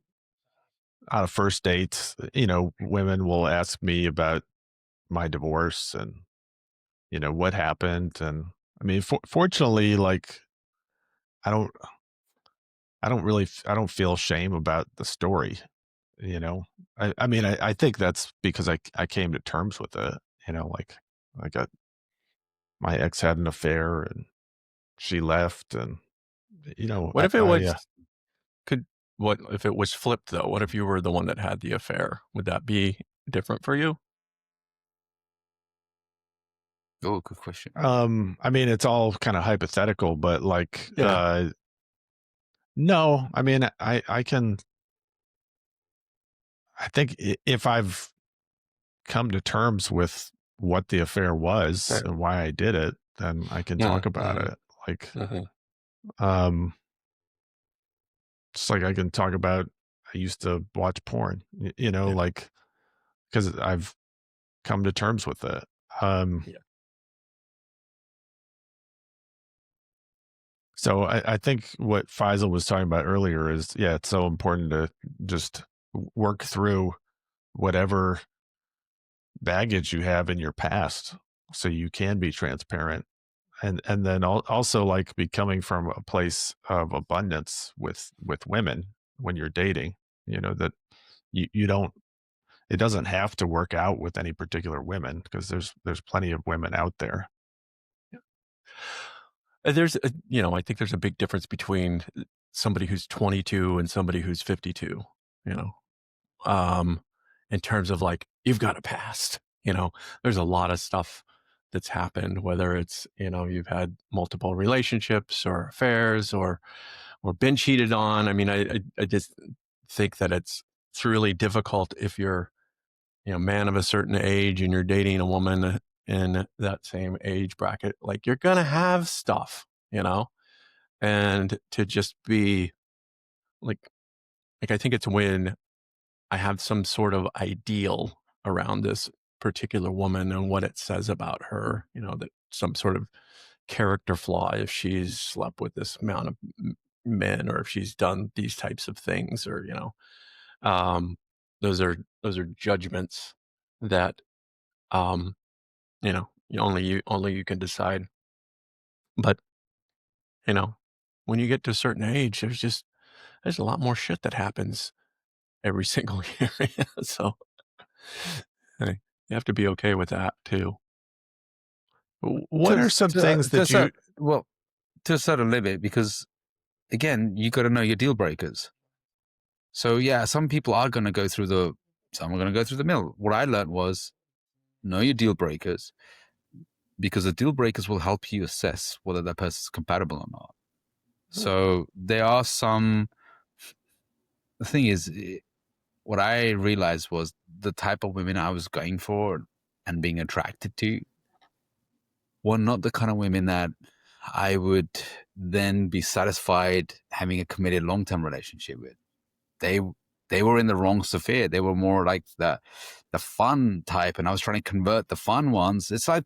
on a first date, women will ask me about my divorce and, what happened. And I mean, fortunately, like I don't, I don't feel shame about the story, you know. I mean, I think that's because I came to terms with it, like I got my ex had an affair and she left and, What if it was could what if it was flipped though? What if you were the one that had the affair? Would that be different for you? Oh, good question. I mean, it's all kind of hypothetical, but like, Yeah. no, I mean, I think if I've come to terms with what the affair was Fair. and why I did it, then I can Uh, talk about uh, it. Like, uh, um, just like I can talk about, I used to watch porn, yeah. like, because I've come to terms with it. Um, Yeah. so I think what Faisal was talking about earlier is, yeah, it's so important to just work through whatever baggage you have in your past so you can be transparent and then also like be coming from a place of abundance with women when you're dating, that you don't, it doesn't have to work out with any particular women because there's plenty of women out there. I think there's a big difference between somebody who's 22 and somebody who's 52, you know, um, in terms of like, you've got a past, there's a lot of stuff that's happened, whether it's, you've had multiple relationships or affairs or been cheated on. I mean, I just think that it's really difficult if you're, man of a certain age and you're dating a woman in that same age bracket, like you're going to have stuff, and to just be like, I think it's when I have some sort of ideal around this particular woman and what it says about her, that some sort of character flaw if she's slept with this amount of men or if she's done these types of things or, um, those are judgments that, um, only you can decide. But, you know, when you get to a certain age, there's a lot more shit that happens every single year. So hey, you have to be okay with that too. What are some things To a that you well, to a certain limit, because again, you got to know your deal breakers. So yeah, some people are going to go through some are going to go through the mill. What I learned was know your deal breakers, because the deal breakers will help you assess whether that person's compatible or not. So there are some. The thing is, what I realized was the type of women I was going for and being attracted to were not the kind of women that I would then be satisfied having a committed long-term relationship with. They they were in the wrong sphere. They were more like the fun type, and I was trying to convert the fun ones. It's like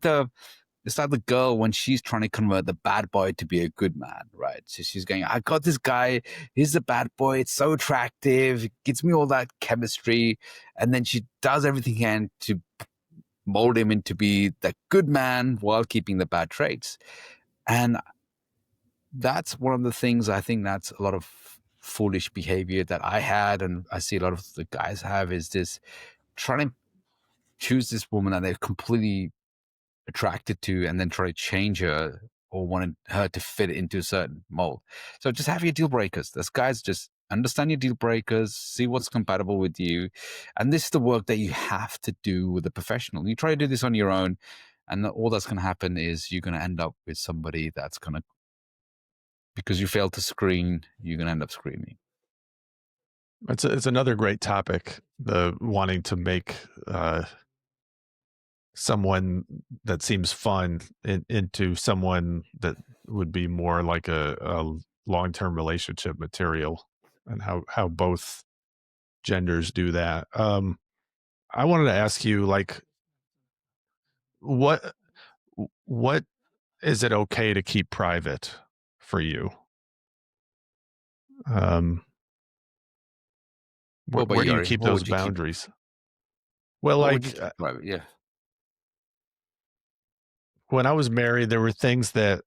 it's like the girl when she's trying to convert the bad boy to be a good man, right? So she's going, I got this guy, he's a bad boy, it's so attractive, it gives me all that chemistry. And then she does everything she can to mold him into be the good man while keeping the bad traits. And that's one of the things I think that's a lot of foolish behavior that I had, and I see a lot of the guys have, is this trying to choose this woman that they're completely attracted to and then try to change her or want her to fit into a certain mold. So just have your deal breakers. This guys, just understand your deal breakers, see what's compatible with you. And this is the work that you have to do with a professional. You try to do this on your own, and all that's going to happen is you're going to end up with somebody that's going to, because you failed to screen, you're going to end up screaming. It's another great topic, the wanting to make someone that seems fun into someone that would be more like a long-term relationship material, and how both genders do that. I wanted to ask you, like, what what is it okay to keep private for you? Um, What about where do you, you Ari? keep What those would you keep? boundaries? Well, What would you like, keep private? Yeah. when I was married, there were things that,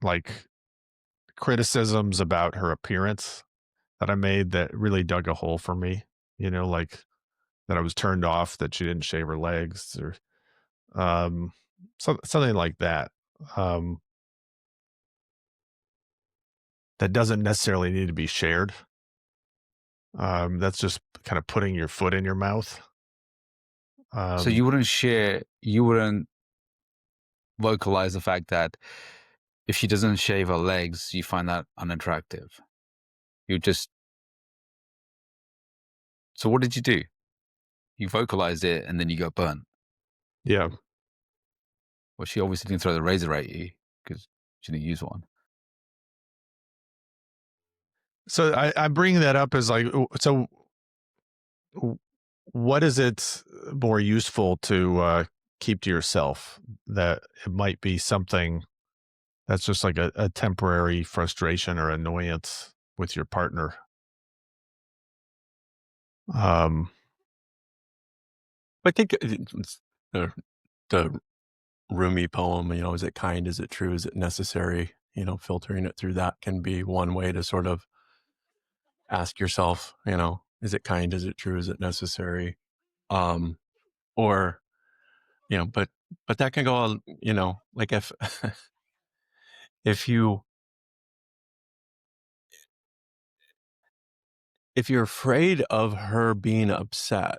like criticisms about her appearance that I made that really dug a hole for me. Like that I was turned off that she didn't shave her legs, or something like that. Um, that doesn't necessarily need to be shared. That's just kind of putting your foot in your mouth. So Um, you wouldn't share, you wouldn't vocalize the fact that if she doesn't shave her legs, you find that unattractive. You just, so what did you do? You vocalized it and then you got burnt. yeah. Well, she obviously didn't throw the razor at you because she didn't use one. So I bring that up as like, so what is it more useful to keep to yourself, that it might be something that's just like a temporary frustration or annoyance with your partner? Um, I think it's the Rumi poem, is it kind? Is it true? Is it necessary? Filtering it through that can be one way to sort of ask yourself, is it kind? Is it true? Is it necessary? Um, or, but that can go on, like if you, if you're afraid of her being upset,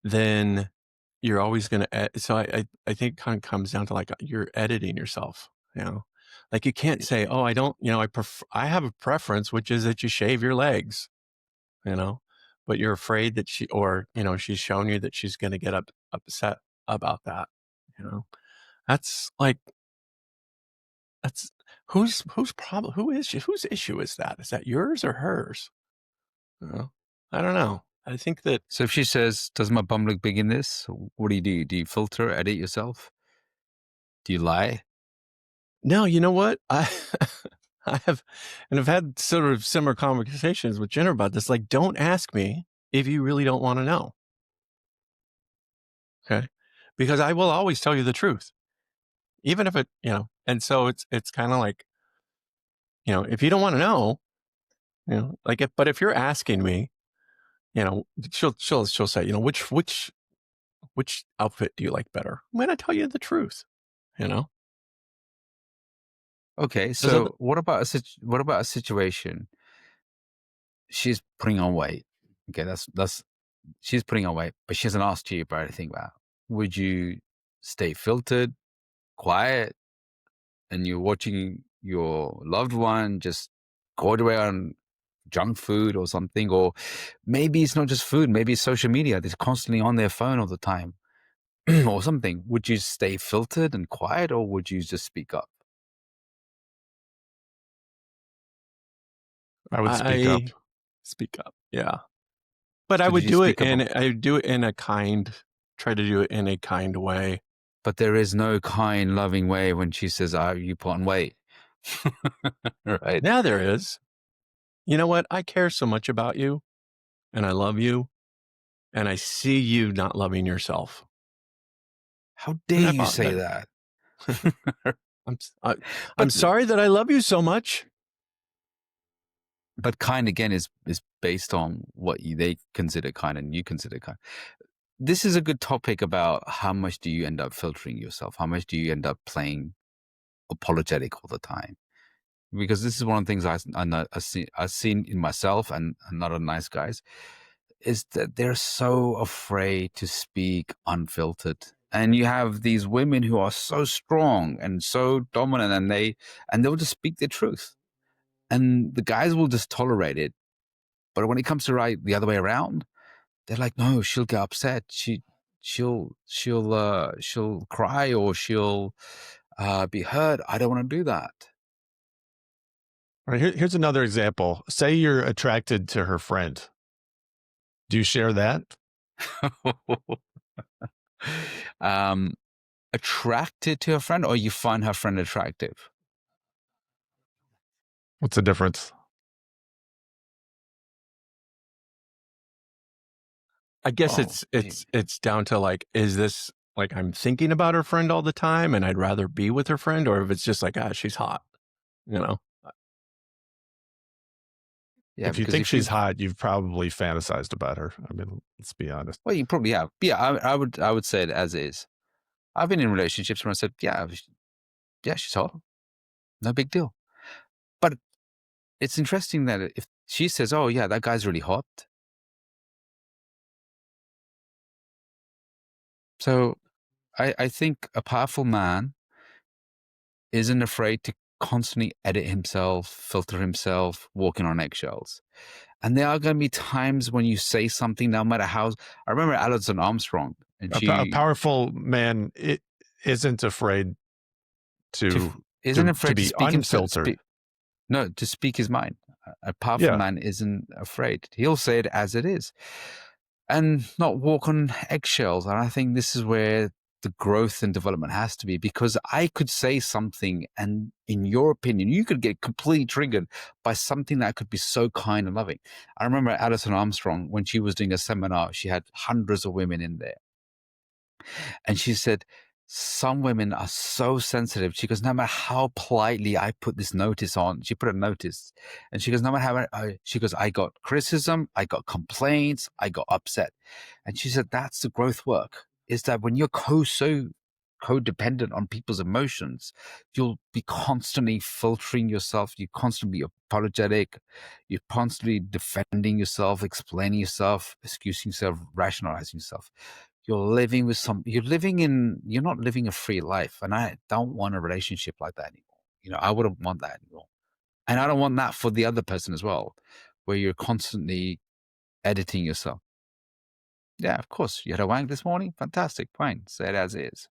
then you're always going to, so I think it kind of comes down to like, you're editing yourself, like you can't say, oh, I don't, I have a preference, which is that you shave your legs, but you're afraid that she's shown you that she's going to get upset about that, that's like, that's whose problem, whose issue is that? Is that yours or hers? I don't know. I think that, So if she says, does my bum look big in this? What do you do? Do you filter, edit yourself? Do you lie? no, you know what? I have, and I've had sort of similar conversations with Jenner about this. Like, don't ask me if you really don't want to know. Okay. Because I will always tell you the truth, even if and so it's kind of like, if you don't want to know, like but if you're asking me, she'll say, which outfit do you like better? I'm going to tell you the truth, Okay. There's other, So what about a situation? She's putting on weight. Okay. She's putting on weight, but she hasn't asked you about anything about. Would you stay filtered, quiet, and you're watching your loved one just go away on junk food or something? Or maybe it's not just food, maybe it's social media. They're constantly on their phone all the time or something. Would you stay filtered and quiet, or would you just speak up? I would speak up. I speak up. Yeah. But I So did would you do it speak up? in a kind try to do it in a kind way. But there is no kind, loving way when she says, you put on weight. Right? Yeah, there is. You know what? I care so much about you, and I love you, and I see you not loving yourself. How dare you say that? I'm sorry that I love you so much. But kind, again, is based on what they consider kind and you consider kind. This is a good topic about how much do you end up filtering yourself? How much do you end up playing apologetic all the time? Because this is one of the things I've seen in myself and other nice guys, is that they're so afraid to speak unfiltered. And you have these women who are so strong and so dominant, and they'll just speak their truth. And the guys will just tolerate it. But when it comes to the other way around, they're like, no, she'll get upset. She'll cry, or she'll be hurt. I don't want to do that. All right, here's another example. Say you're attracted to her friend. Do you share that? Attracted to her friend, or you find her friend attractive? What's the difference? I guess it's down to like, is this like I'm thinking about her friend all the time and I'd rather be with her friend, or if it's just like, she's hot, you know? Yeah, if you think she's hot, you've probably fantasized about her. I mean, let's be honest. Well, you probably have. Yeah, I would say it as is. I've been in relationships where I said, yeah, she's hot. No big deal. But it's interesting that if she says, oh, yeah, that guy's really hot. So I think a powerful man isn't afraid to constantly edit himself, filter himself, walking on eggshells. And there are going to be times when you say something, no matter how. I remember Alison Armstrong, and a powerful man isn't afraid to be unfiltered. To speak his mind. A powerful man isn't afraid. He'll say it as it is, and not walk on eggshells. And I think this is where the growth and development has to be, because I could say something, and in your opinion, you could get completely triggered by something that could be so kind and loving. I remember Alison Armstrong, when she was doing a seminar, she had hundreds of women in there. And she said, some women are so sensitive. She goes, no matter how politely I put this notice on, she put a notice, and she goes, no matter how, she goes, I got criticism, I got complaints, I got upset. And she said, that's the growth work, is that when you're so codependent on people's emotions, you'll be constantly filtering yourself. You constantly apologetic. You're constantly defending yourself, explaining yourself, excusing yourself, rationalizing yourself. You're not living a free life. And I don't want a relationship like that anymore. I wouldn't want that anymore. And I don't want that for the other person as well, where you're constantly editing yourself. Yeah, of course. You had a wank this morning? Fantastic. Fine. Say it as is.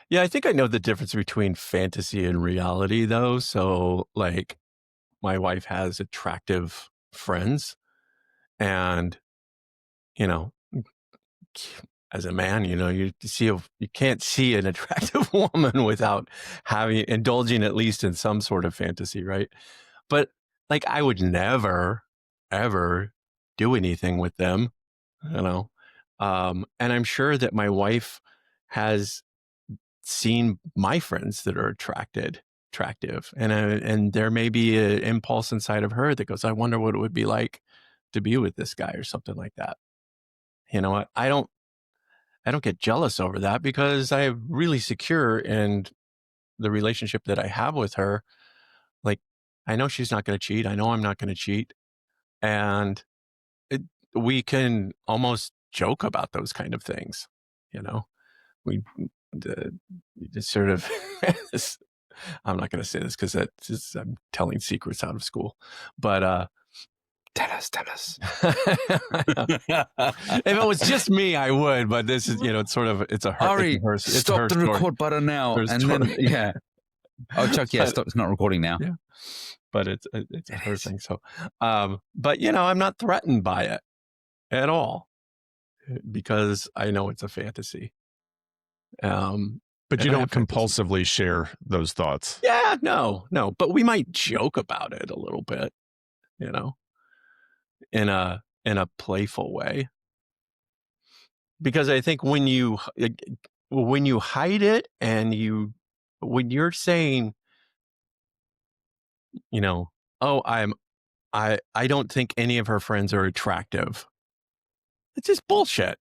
Yeah, I think I know the difference between fantasy and reality, though. So, like, my wife has attractive friends, and, as a man, you can't see an attractive woman without indulging at least in some sort of fantasy, right? But like, I would never, ever do anything with them, and I'm sure that my wife has seen my friends that are attractive, and there may be an impulse inside of her that goes, I wonder what it would be like to be with this guy or something like that. I don't get jealous over that, because I'm really secure in the relationship that I have with her. Like, I know she's not going to cheat. I know I'm not going to cheat. And we can almost joke about those kind of things. We just sort of, I'm not going to say this because I'm telling secrets out of school, but Tell us. If it was just me, I would, but this is, it's a her. Ari, stop the record button now. And then, yeah. Oh, Chuck, yeah, stop. It's not recording now. Yeah. But it's her thing. So, but I'm not threatened by it at all. because I know it's a fantasy. But you And I don't have fantasies. compulsively share those thoughts. Yeah, no, but we might joke about it a little bit, you know, in a playful way. Because I think when you hide it and when you're saying, you know, oh, I don't think any of her friends are attractive. It's just bullshit,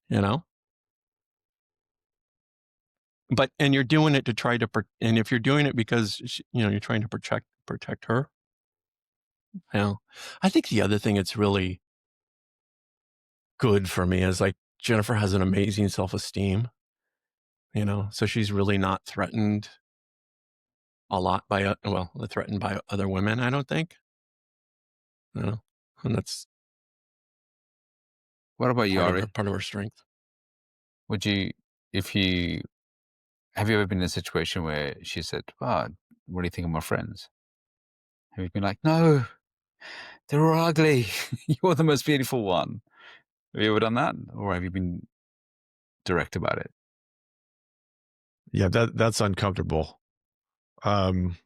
you know? And you're doing it to try to, and if you're doing it because, you're trying to protect her, you know, I think the other thing that's really good for me is like Jennifer has an amazing self-esteem, so she's really not threatened a lot by, threatened by other women, I don't think, and that's What about you, Ari? part of her strength. Would you, if you, have you ever been in a situation where she said, "Oh, what do you think of my friends?" Have you been like, "No, they're all ugly. You're the most beautiful one." Have you ever done that, or have you been direct about it? Yeah, that's uncomfortable. And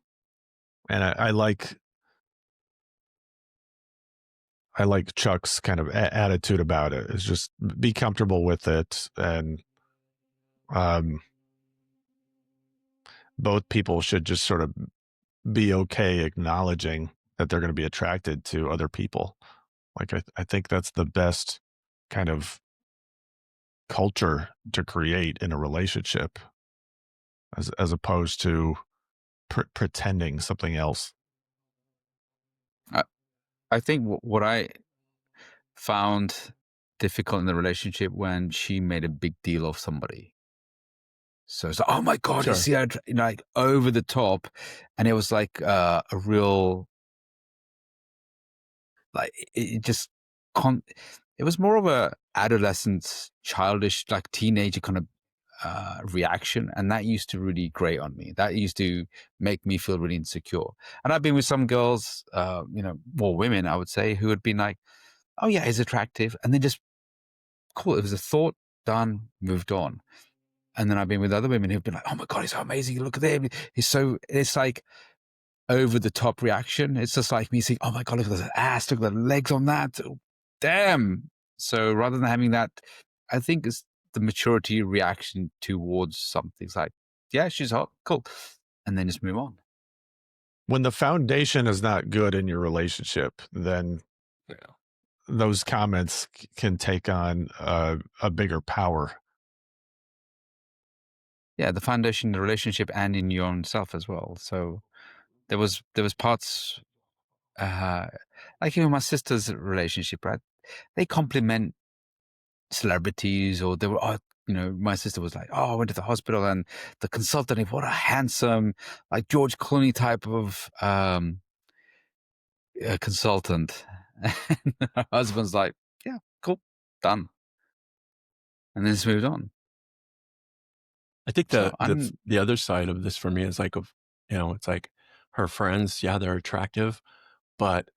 I like Chuck's kind of attitude about it. Is just be comfortable with it, and both people should just sort of be okay acknowledging that they're going to be attracted to other people. Like I think that's the best kind of culture to create in a relationship, as opposed to pretending something else. I think what I found difficult in the relationship when she made a big deal of somebody. So it's like, oh my God, you Sure. see, like over the top. And it was like a real, like, it just, it was more of a adolescent, childish, like teenager kind of reaction. And that used to really grate on me. That used to make me feel really insecure. And I've been with some girls, more women, I would say, who had been like, oh yeah, he's attractive. And then just, cool. It was a thought, done, moved on. And then I've been with other women who've been like, oh my God, he's so amazing. Look at him. It's like over the top reaction. It's just like me saying, oh my God, look at that ass. Look at the legs on that. Oh, damn. So rather than having that, I think it's the maturity reaction towards something. It's like, yeah, she's hot. Cool. And then just move on. When the foundation is not good in your relationship, then those comments can take on a bigger power. Yeah, the foundation in the relationship and in your own self as well. So there was parts, like even my sister's relationship, right? They complement celebrities, or they were, my sister was like, oh, I went to the hospital and the consultant, what a handsome, like George Clooney type of consultant. And her husband's like, yeah, cool, done. And then just moved on. I think So the other side of this for me is like, it's like her friends, yeah, they're attractive, but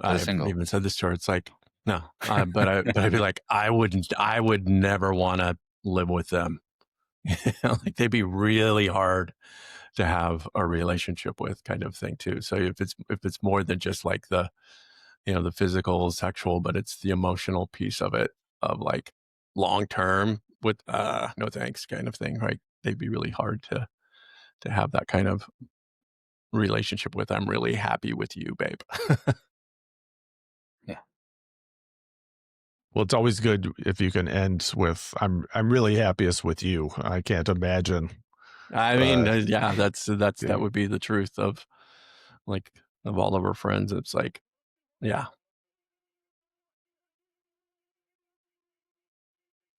I've single. even said this to her. It's like, no, but I'd be like, I would never want to live with them. Like they'd be really hard to have a relationship with, kind of thing too. So if it's more than just like the physical, sexual, but it's the emotional piece of it, of like long term with no thanks kind of thing, right? They'd be really hard to have that kind of relationship with. I'm really happy with you, babe. Yeah. Well, it's always good if you can end with "I'm really happiest with you." I can't imagine. I mean, yeah, that would be the truth of all of her friends. It's like, yeah.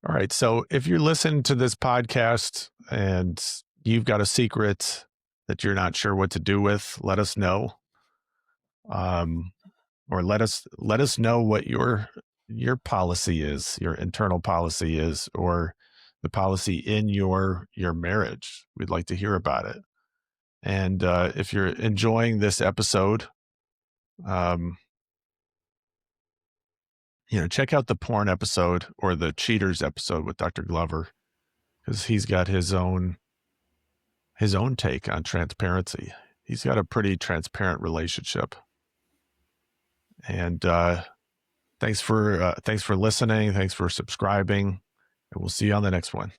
All right. So if you listen to this podcast and you've got a secret that you're not sure what to do with, let us know. Or let us know what your policy is, your internal policy is, or the policy in your marriage. We'd like to hear about it. And if you're enjoying this episode, check out the porn episode or the cheaters episode with Dr. Glover, because he's got his own take on transparency. He's got a pretty transparent relationship. And thanks for listening. Thanks for subscribing. And we'll see you on the next one.